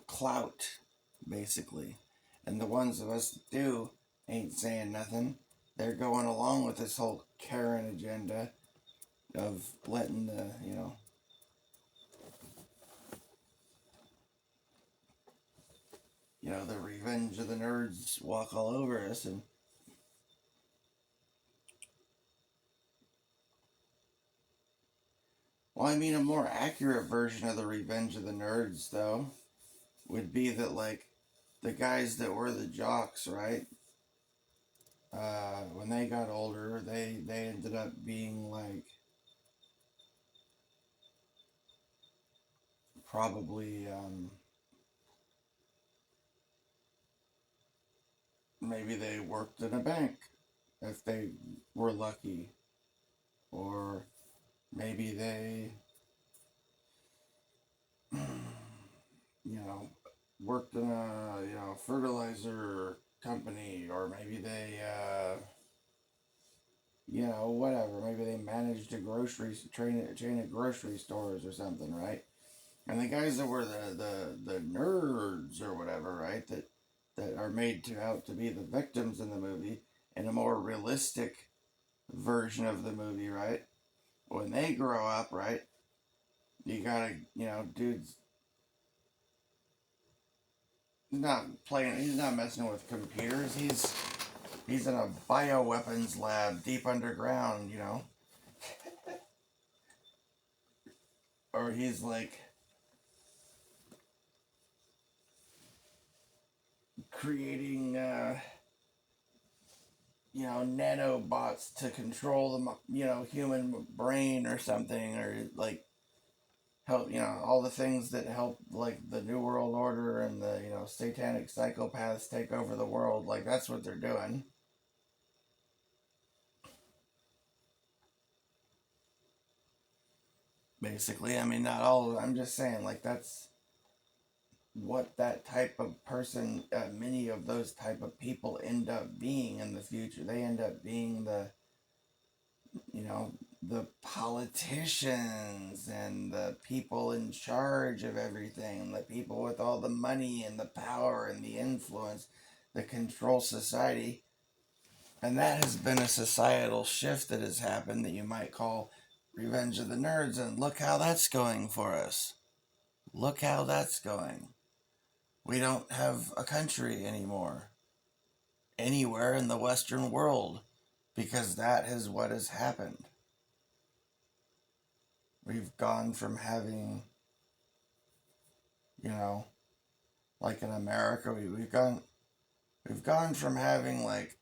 clout, basically. And the ones of us that do ain't saying nothing. They're going along with this whole Karen agenda of letting the revenge of the nerds walk all over us. And well, I mean, a more accurate version of the revenge of the nerds, though, would be that like the guys that were the jocks, right? When they got older, they ended up being like probably maybe they worked in a bank if they were lucky, or maybe they worked in a fertilizer company, or maybe they whatever, maybe they managed a chain of grocery stores or something, right? And the guys that were the nerds or whatever, right, that are made to out to be the victims in the movie in a more realistic version of the movie, right? When they grow up, right, you gotta, dude's he's not messing with computers. He's in a bioweapons lab deep underground, or he's like creating, nanobots to control the, human brain or something, or like help, all the things that help, like the New World Order and the, satanic psychopaths take over the world. Like, that's what they're doing. Basically, I mean, not all. I'm just saying, like, that's what that type of person, many of those type of people end up being in the future. They end up being you know, the politicians and the people in charge of everything, the people with all the money and the power and the influence that control society. And that has been a societal shift that has happened that you might call Revenge of the Nerds. And look how that's going for us. Look how that's going. We don't have a country anymore anywhere in the Western world because that is what has happened. We've gone from having, like in America, we've gone from having like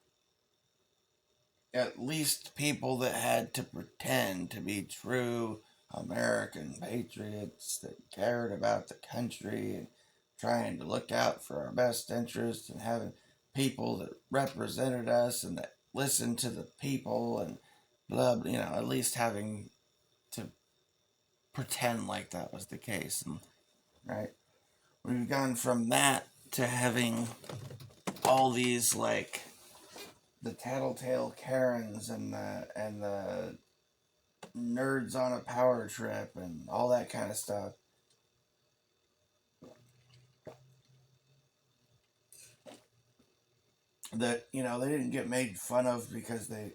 at least people that had to pretend to be true American patriots that cared about the country and trying to look out for our best interests, and having people that represented us and that listened to the people and blah, at least having to pretend like that was the case. And, right? We've gone from that to having all these like the tattletale Karens and the nerds on a power trip and all that kind of stuff. That they didn't get made fun of because they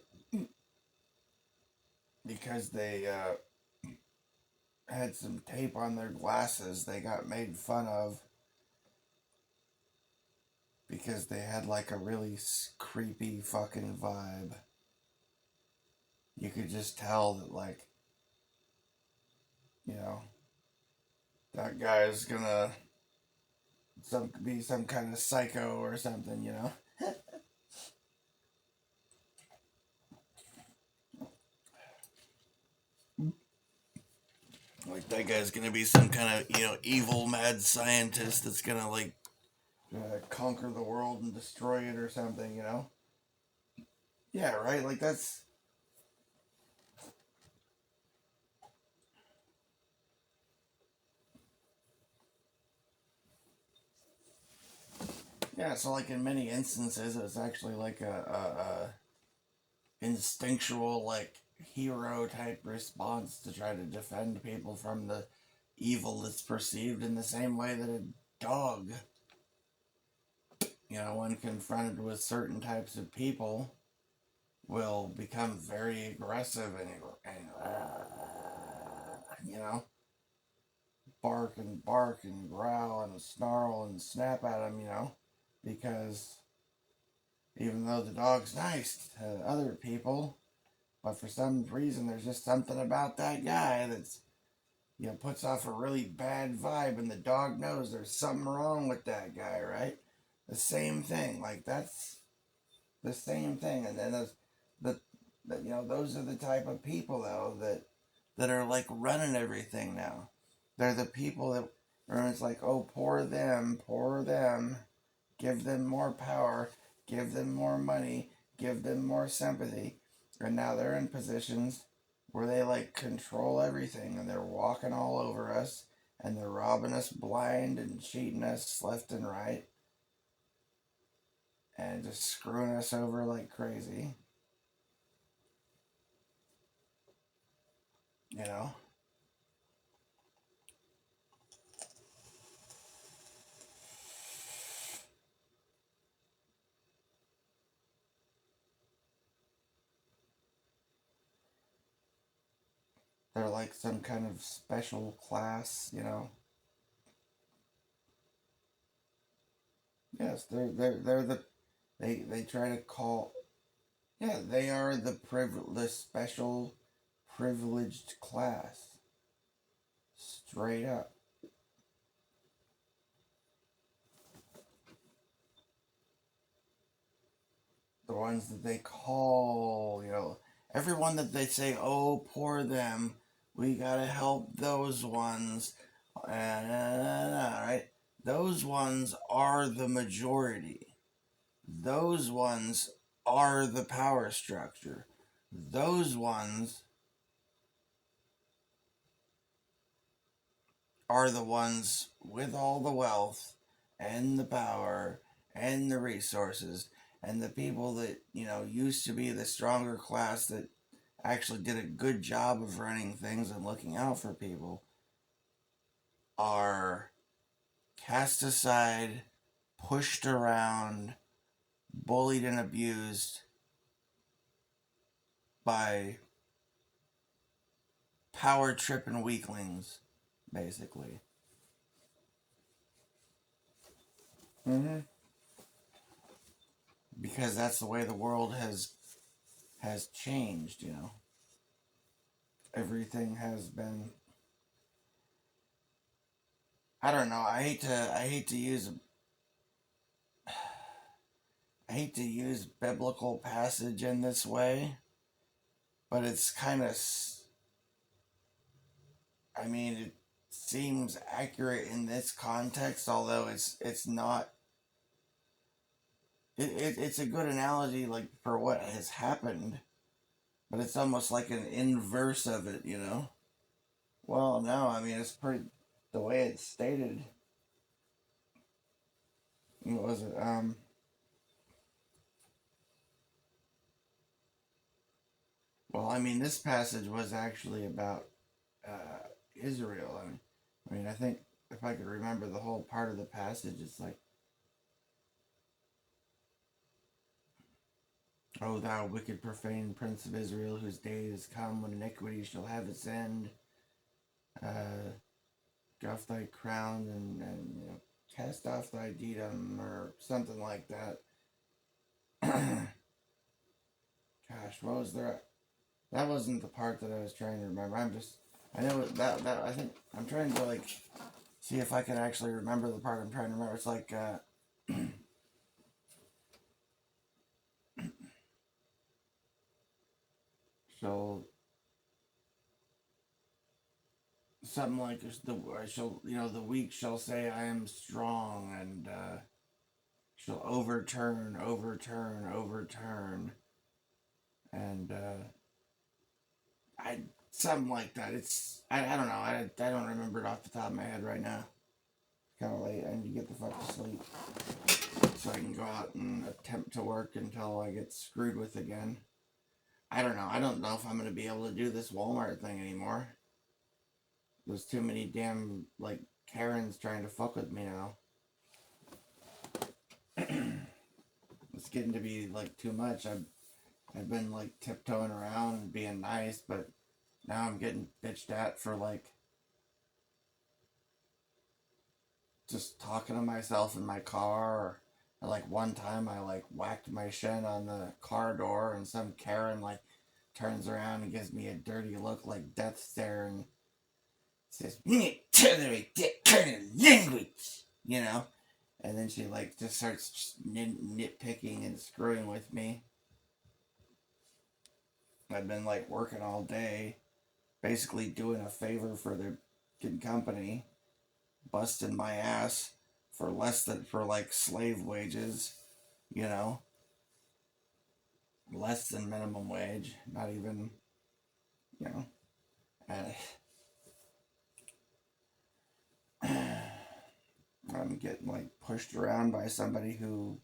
had some tape on their glasses. They got made fun of because they had like a really creepy fucking vibe. You could just tell that, like, that guy is gonna be some kind of psycho or something, you know? Like that guy's gonna be some kind of, evil mad scientist that's gonna like conquer the world and destroy it or something, you know? Yeah, right? Like that's. Yeah, so like in many instances, it's actually like a instinctual, like hero type response to try to defend people from the evil that's perceived in the same way that a dog, when confronted with certain types of people, will become very aggressive and bark and growl and snarl and snap at them, because even though the dog's nice to other people, but for some reason there's just something about that guy that's, puts off a really bad vibe, and the dog knows there's something wrong with that guy, right? The same thing, like that's the same thing, and then those are the type of people though that are like running everything now. They're the people that it's like, oh, poor them, give them more power, give them more money, give them more sympathy, and now they're in positions where they like control everything, and they're walking all over us, and they're robbing us blind and cheating us left and right, and just screwing us over like crazy, you know. They're like some kind of special class, you know. Yes, they're they try to call. Yeah, they are the special privileged class. Straight up. The ones that they call, everyone that they say, oh, poor them, we gotta help those ones, right? Those ones are the majority. Those ones are the power structure. Those ones are the ones with all the wealth and the power and the resources, and the people that, used to be the stronger class that actually did a good job of running things and looking out for people, are cast aside, pushed around, bullied and abused by power tripping weaklings, basically. Mm-hmm. Because that's the way the world has changed, Everything has been. I don't know. I hate to use biblical passage in this way, but it's kind of. I mean, it seems accurate in this context, although it's not. It's a good analogy, like for what has happened, but it's almost like an inverse of it, Well, no, I mean it's pretty. The way it's stated. What was it? Well, I mean, this passage was actually about Israel. I think if I could remember the whole part of the passage, it's like, "O thou wicked, profane prince of Israel, whose day is come when iniquity shall have its end, doff thy crown and cast off thy diadem," or something like that. Gosh, what was there? That wasn't the part that I was trying to remember. I know that I think I'm trying to like see if I can actually remember the part I'm trying to remember. It's like, she'll, something like she'll, the weak shall say I am strong, and she'll overturn, and I something like that. I don't know. I don't remember it off the top of my head right now. Kind of late. I need to get the fuck to sleep so I can go out and attempt to work until I get screwed with again. I don't know. I don't know if I'm gonna be able to do this Walmart thing anymore. There's too many damn like Karens trying to fuck with me now. It's getting to be like too much. I've been like tiptoeing around and being nice, but now I'm getting bitched at for like just talking to myself in my car. Or like one time I like whacked my shin on the car door, and some Karen like turns around and gives me a dirty look like death stare and says, "You need to tolerate that kind of language," And then she like just starts nitpicking and screwing with me. I've been like working all day, basically doing a favor for the good company, busting my ass for less than for like slave wages, you know, less than minimum wage, not even, you know. I'm getting like pushed around by somebody who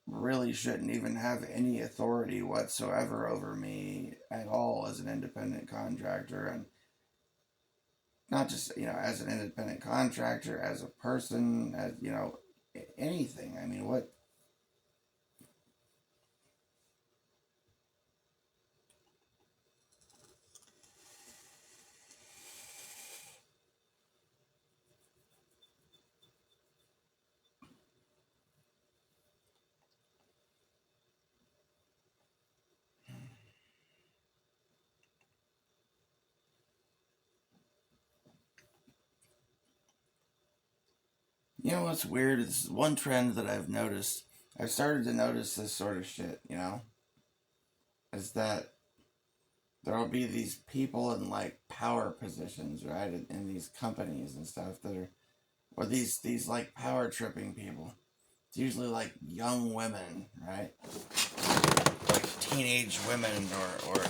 really shouldn't even have any authority whatsoever over me at all as an independent contractor, and not just as an independent contractor, as a person, as anything. I mean, what? You know what's weird? This is one trend that I've noticed. I've started to notice this sort of shit, is that there'll be these people in like power positions, right, in these companies and stuff that are, or these like power tripping people. It's usually like young women, right? Like teenage women, or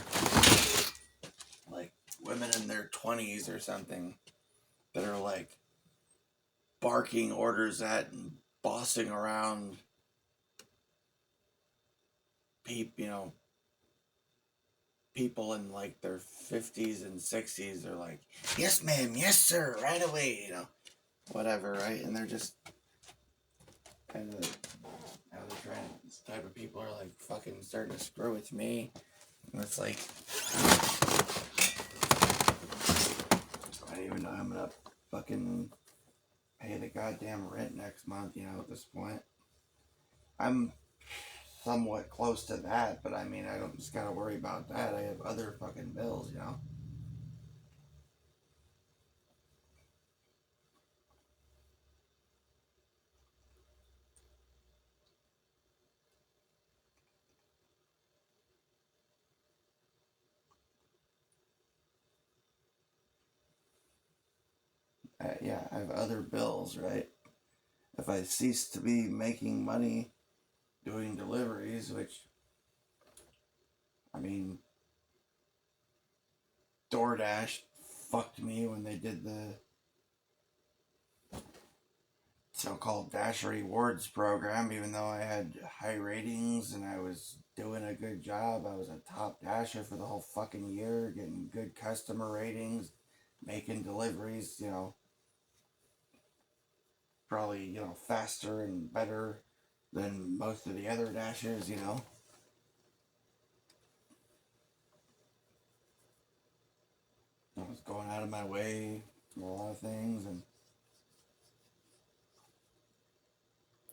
like women in their 20s or something that are like barking orders at and bossing around people in like their 50s and 60s. They're like, "Yes, ma'am, yes, sir, right away," whatever, right? And they're just kind of how they're trying. This type of people are like fucking starting to screw with me, and it's like I don't even know how I'm gonna fucking pay the goddamn rent next month. At this point, I'm somewhat close to that, but I mean, I don't just gotta worry about that. I have other fucking bills. Yeah, I have other bills, right? If I cease to be making money doing deliveries, which, I mean, DoorDash fucked me when they did the so-called Dash Rewards program, even though I had high ratings and I was doing a good job. I was a top dasher for the whole fucking year, getting good customer ratings, making deliveries, probably, faster and better than most of the other dashers. I was going out of my way for a lot of things,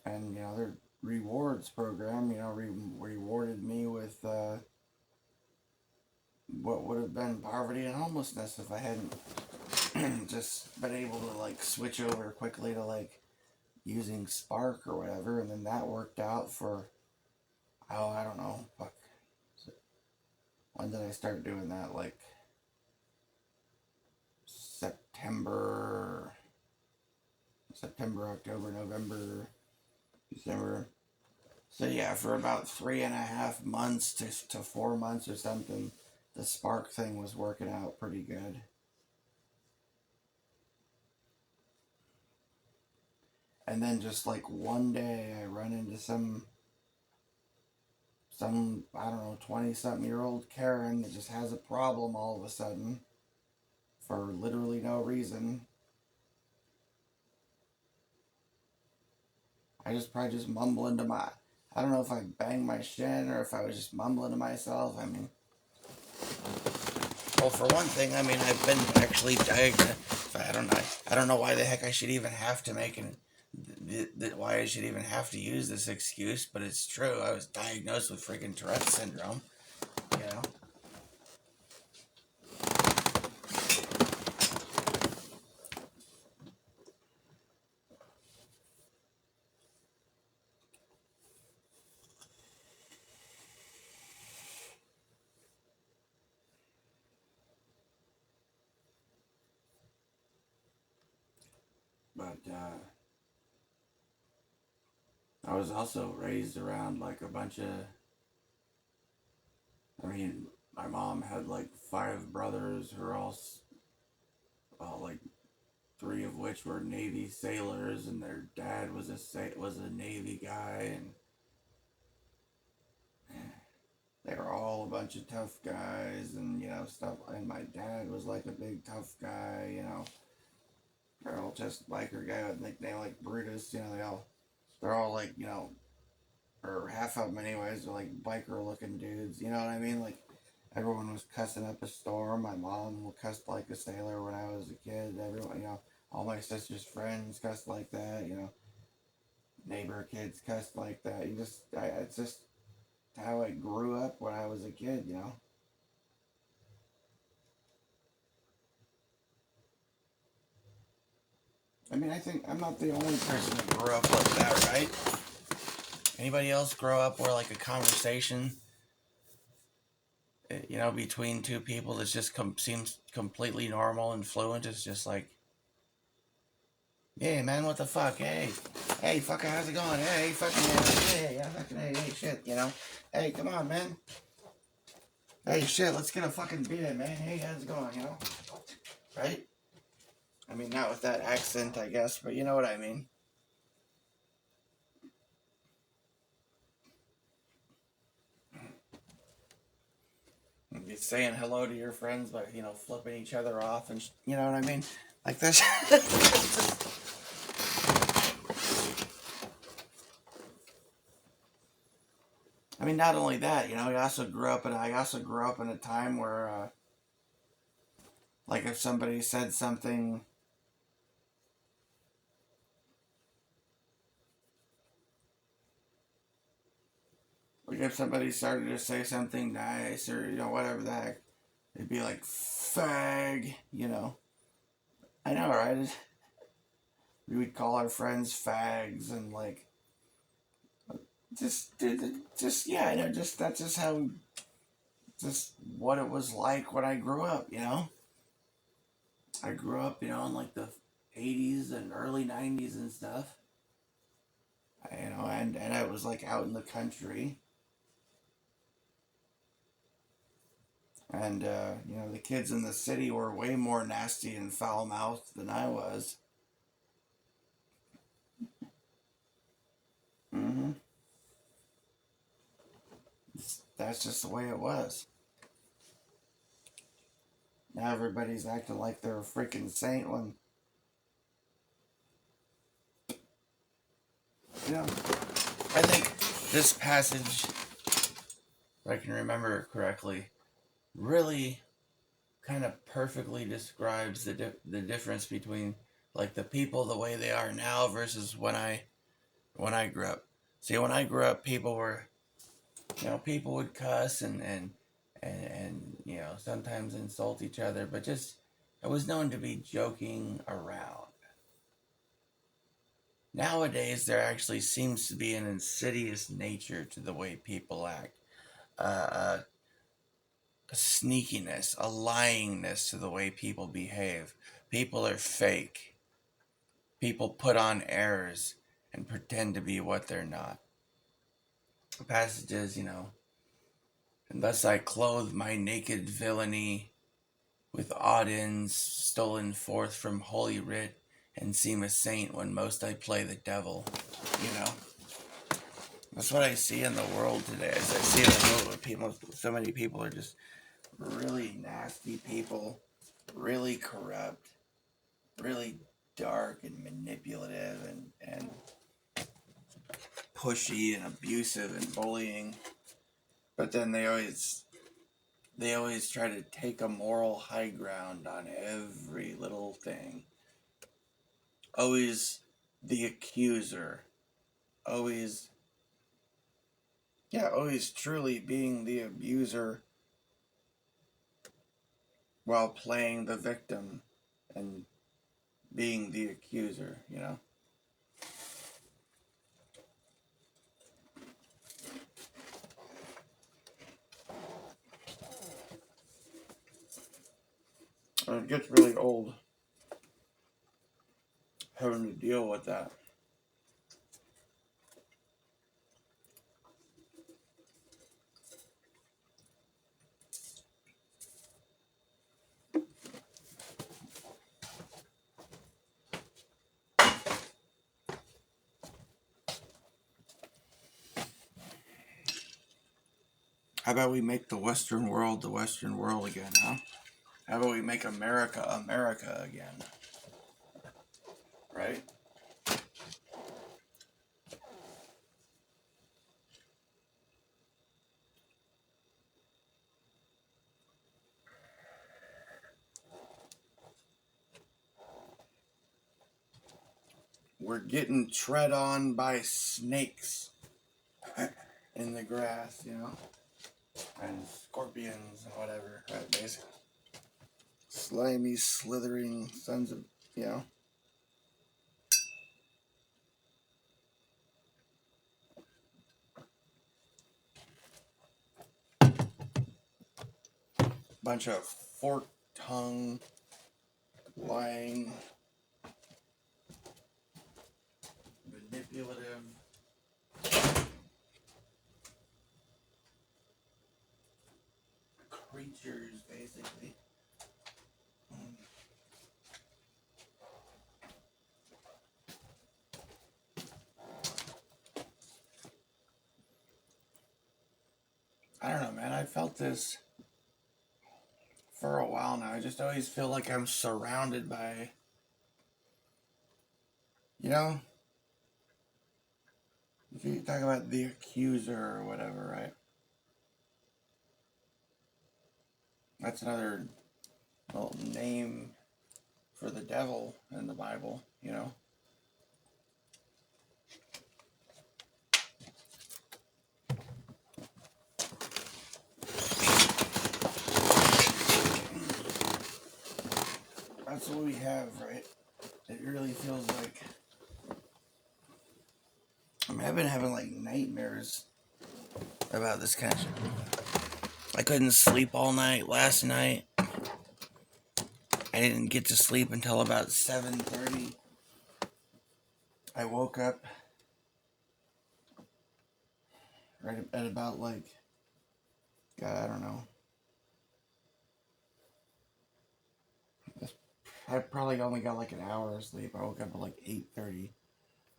and their rewards program, rewarded me with what would have been poverty and homelessness if I hadn't just been able to like switch over quickly to like using Spark or whatever, and then that worked out for, oh, I don't know, fuck. When did I start doing that? Like September, October, November, December. So yeah, for about 3.5 months to 4 months or something, the Spark thing was working out pretty good. And then just like one day I run into some I don't know, 20-something-year-old Karen that just has a problem all of a sudden for literally no reason. I just probably just mumble into my, I don't know if I banged my shin or if I was just mumbling to myself. I mean, well, for one thing, I mean, I've been actually diagnosed. I don't know why the heck I should even have to make an, why I should even have to use this excuse, but it's true. I was diagnosed with freaking Tourette's syndrome. You know. But I was also raised around like a bunch of. I mean, my mom had like 5 brothers who are all, well, like 3 of which were Navy sailors, and their dad was a Navy guy, and they were all a bunch of tough guys, and you know stuff. And my dad was like a big tough guy, you know. They're all just biker guy with nickname like Brutus, you know. They're all like, you know, or half of them anyways, are like biker looking dudes. You know what I mean? Like everyone was cussing up a storm. My mom cussed like a sailor when I was a kid. Everyone, you know, all my sister's friends cussed like that. You know, neighbor kids cussed like that. It's just how I grew up when I was a kid. You know. I mean, I think I'm not the only person that grew up like that, right? Anybody else grow up where like a conversation, you know, between 2 people that just seems completely normal and fluent is just like, yeah, man, what the fuck? Hey, fucker, how's it going? Hey, fucking, yeah, fucking, hey, shit, you know? Hey, come on, man. Hey, shit, let's get a fucking beer, man. Hey, how's it going, you know? Right? I mean, not with that accent, I guess, but you know what I mean. You're saying hello to your friends, but, you know, flipping each other off and, you know what I mean? Like this. I mean, not only that, you know, I also grew up in a time where, like, if somebody said something, like if somebody started to say something nice or you know whatever the heck, it'd be like fag, you know. I know, right? We would call our friends fags and like, just yeah, I know, just that's just how, just what it was like when I grew up, you know. I grew up, you know, in like the 80s and early 90s and stuff. You know, and I was like out in the country, and you know, the kids in the city were way more nasty and foul mouthed than I was. Mm-hmm. That's just the way it was. Now everybody's acting like they're a freaking saint when, you know, I think this passage, if I can remember it correctly, really kind of perfectly describes the difference between like the people the way they are now versus when I grew up. See, when I grew up, people were, you know, people would cuss and you know sometimes insult each other, but just It was known to be joking around. Nowadays, there actually seems to be an insidious nature to the way people act. A sneakiness, a lyingness to the way people behave. People are fake. People put on airs and pretend to be what they're not. Passages, and thus I clothe my naked villainy with odd ends stolen forth from holy writ, and seem a saint when most I play the devil. That's what I see in the world today. As I see in the world with people, so many people are just really nasty people, really corrupt, really dark and manipulative and pushy and abusive and bullying. But then they always try to take a moral high ground on every little thing. Always the accuser. Always truly being the abuser while playing the victim and being the accuser. And it gets really old having to deal with that. How about we make the Western world again, huh? How about we make America America again? Right? We're getting tread on by snakes in the grass, and scorpions and whatever, right? Basically, slimy, slithering sons of. Bunch of forked tongue, lying, manipulative, creatures, basically. I don't know, man. I felt this for a while now. I just always feel like I'm surrounded by, if you talk about the accuser or whatever, right? That's another little name for the devil in the Bible. That's what we have, right? It really feels like. I've been having like nightmares about this kind of shit. I couldn't sleep all night last night. I didn't get to sleep until about 7:30. I woke up right at about like, God, I don't know. I probably only got like an hour of sleep. I woke up at like 8:30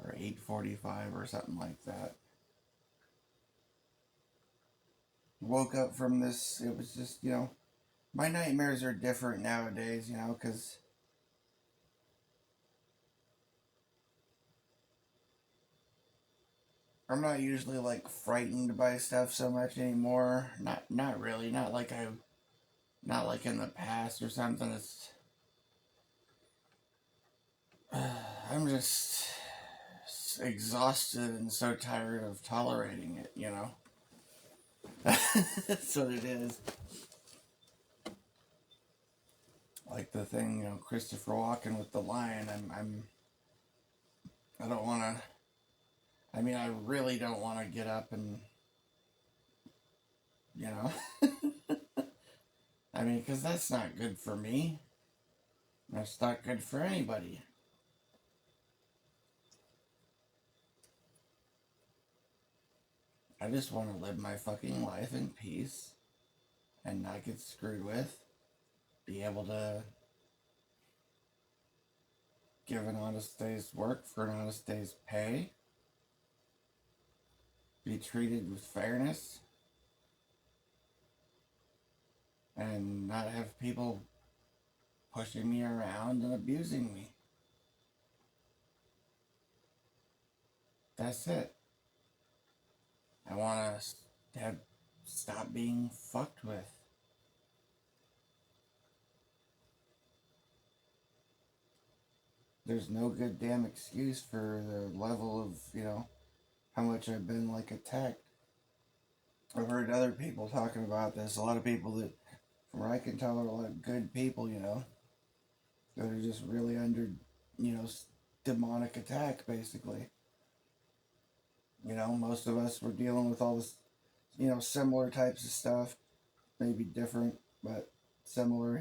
or 8:45 or something like that. Woke up from this. It was just, my nightmares are different nowadays, because I'm not usually like frightened by stuff so much anymore. Not really. Not like in the past or something. It's I'm just exhausted and so tired of tolerating it. That's what it is. Like the thing, Christopher Walken with the lion. I don't want to. I mean, I really don't want to get up and, you know. I mean, because that's not good for me. That's not good for anybody. I just want to live my fucking life in peace and not get screwed with. Be able to give an honest day's work for an honest day's pay. Be treated with fairness. And not have people pushing me around and abusing me. That's it. I want to stop being fucked with. There's no good damn excuse for the level of, how much I've been like attacked. I've heard other people talking about this. A lot of people that, from what I can tell, are a lot of good people, that are just really under, demonic attack, basically. Most of us were dealing with all this, similar types of stuff. Maybe different, but similar.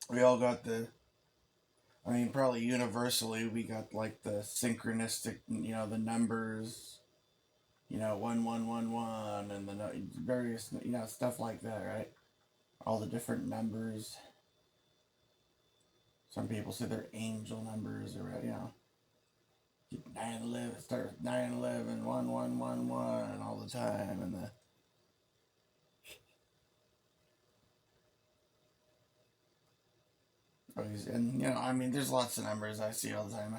We all got probably universally, we got like the synchronistic, the numbers, 1111, and the various, stuff like that, right? All the different numbers. Some people say they're angel numbers, or, 911, start with 911, 1111 all the time, and there's lots of numbers I see all the time.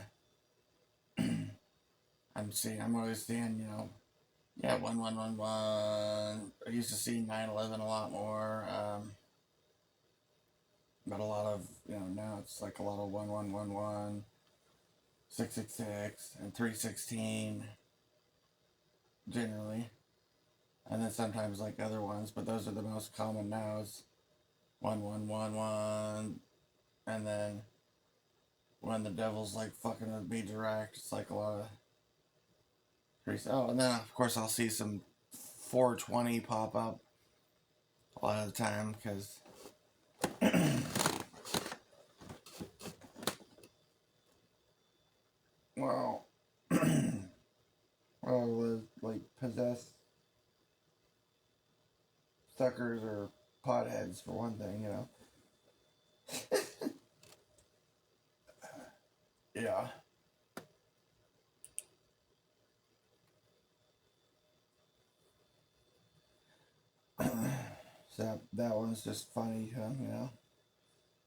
I'm always seeing, 1111. I used to see 911 a lot more, but a lot of, now it's like a lot of 1111, 666, and 316, generally. And then sometimes like other ones, but those are the most common now. Is 1111, and then when the devil's like fucking with me direct, it's like a lot of oh, and then of course I'll see some 420 pop up a lot of the time because well, like possessed suckers or potheads for one thing, Yeah. So that one's just funny, And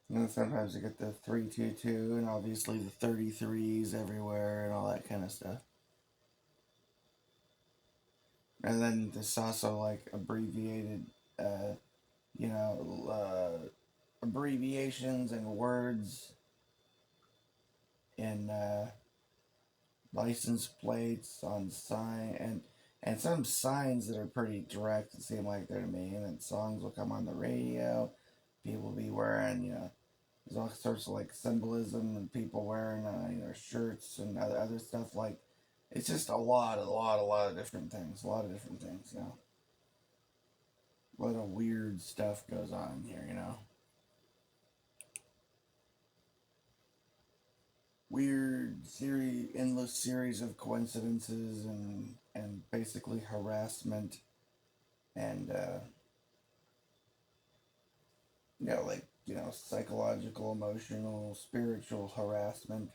then sometimes I get the 322 and obviously the 33s everywhere and all that kind of stuff. And then there's also like abbreviated, abbreviations and words in license plates on sign and some signs that are pretty direct and seem like they're to me. And then songs will come on the radio. People will be wearing, there's all sorts of like symbolism and people wearing, shirts and other stuff like. It's just a lot of different things. A lot of different things, A lot of weird stuff goes on here. Weird endless series of coincidences and basically harassment and psychological, emotional, spiritual harassment,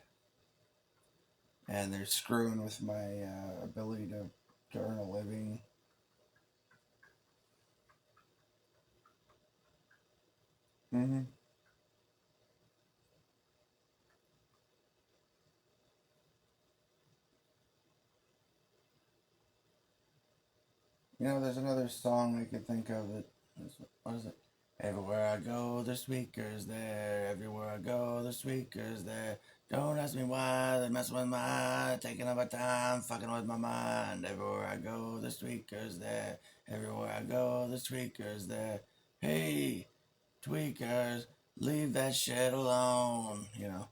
and they're screwing with my ability to earn a living. Mm-hmm. There's another song I could think of that. What is it? Everywhere I go, the speaker's there. Everywhere I go, the speaker's there. Don't ask me why, they mess with my mind. Taking up my time, fucking with my mind. Everywhere I go, the speaker's there. Everywhere I go, the speaker's there. Hey, tweakers, Leave that shit alone, you know.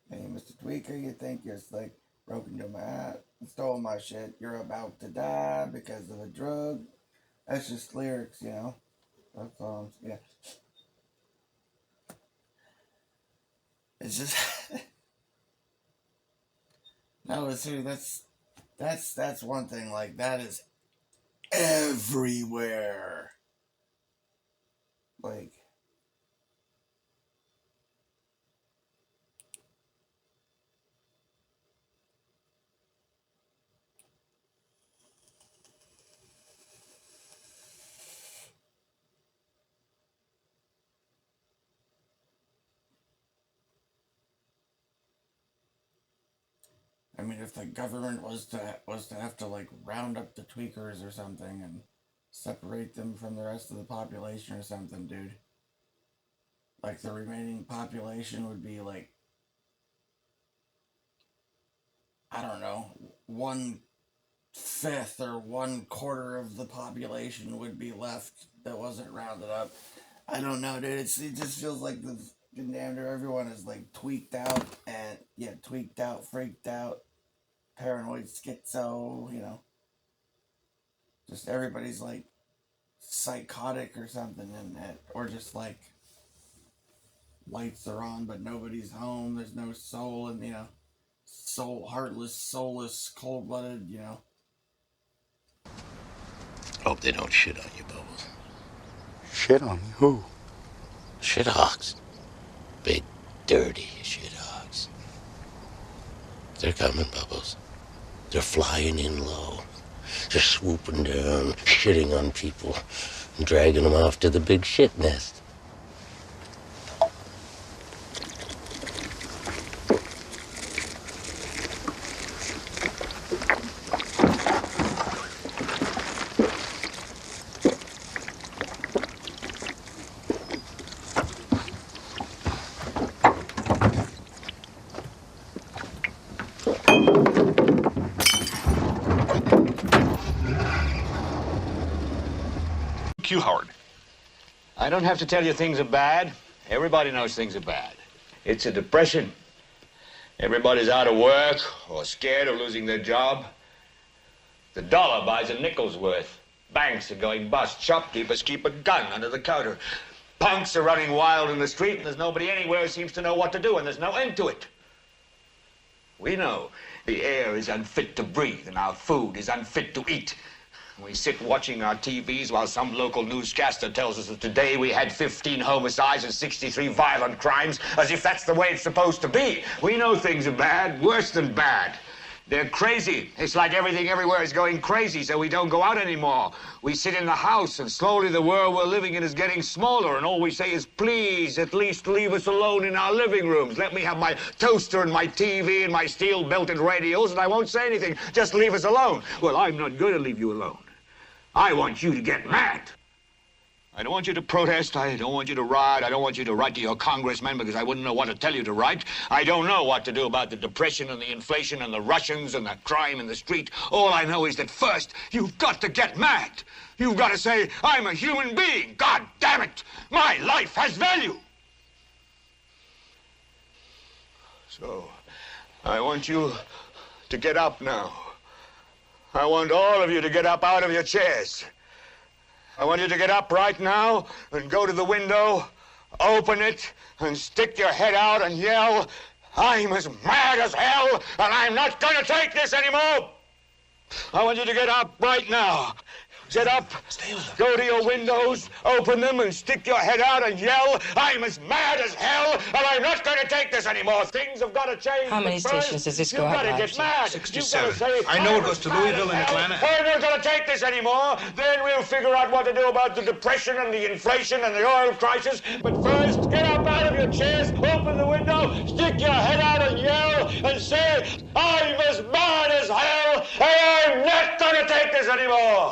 Hey, Mr. Tweaker, you think you're slick, broke into my ass, stole my shit, you're about to die because of a drug. That's just lyrics, you know. That's all yeah. It's just no, seriously, that's one thing, like that is everywhere. Like I mean, if the government was to have to like round up the tweakers or something and separate them from the rest of the population or something, dude. Like the remaining population would be like, I don't know, 1/5 or 1/4 of the population would be left that wasn't rounded up. I don't know, dude. It just feels like the damn near everyone is like tweaked out and tweaked out, freaked out, paranoid, schizo, you know. Just everybody's like psychotic or something, or just like lights are on but nobody's home. There's no soul, and you know, heartless, soulless, cold-blooded, you know. Hope they don't shit on you, Bubbles. Shit on me? Who? Shithogs. Big, dirty shithogs. They're coming, Bubbles. They're flying in low. They're swooping down, shitting on people, and dragging them off to the big shit nest. You, Howard. I don't have to tell you things are bad. Everybody knows things are bad. It's a depression. Everybody's out of work or scared of losing their job. The dollar buys a nickel's worth. Banks are going bust. Shopkeepers keep a gun under the counter. Punks are running wild in the street, and there's nobody anywhere who seems to know what to do, and there's no end to it. We know the air is unfit to breathe, and our food is unfit to eat. We sit watching our TVs while some local newscaster tells us that today we had 15 homicides and 63 violent crimes, as if that's the way it's supposed to be. We know things are bad, worse than bad. They're crazy. It's like everything everywhere is going crazy, so we don't go out anymore. We sit in the house, and slowly the world we're living in is getting smaller, and all we say is, please, at least leave us alone in our living rooms. Let me have my toaster and my TV and my steel-belted radios, and I won't say anything. Just leave us alone. Well, I'm not going to leave you alone. I want you to get mad. I don't want you to protest. I don't want you to riot. I don't want you to write to your congressman because I wouldn't know what to tell you to write. I don't know what to do about the depression and the inflation and the Russians and the crime in the street. All I know is that first, you've got to get mad. You've got to say, I'm a human being. God damn it. My life has value. So, I want you to get up now. I want all of you to get up out of your chairs. I want you to get up right now and go to the window, open it, and stick your head out and yell, I'm as mad as hell, and I'm not going to take this anymore. I want you to get up right now. Get up, go to your windows, open them, and stick your head out and yell, I'm as mad as hell, and I'm not going to take this anymore. Things have got to change. How many stations does this go out? You've got to get mad. 67. Say, I know it goes to Louisville and Atlanta. I'm not going to take this anymore. Then we'll figure out what to do about the depression and the inflation and the oil crisis. But first, get up out of your chairs, open the window, stick your head out and yell, and say, I'm as mad as hell, and I'm not going to take this anymore.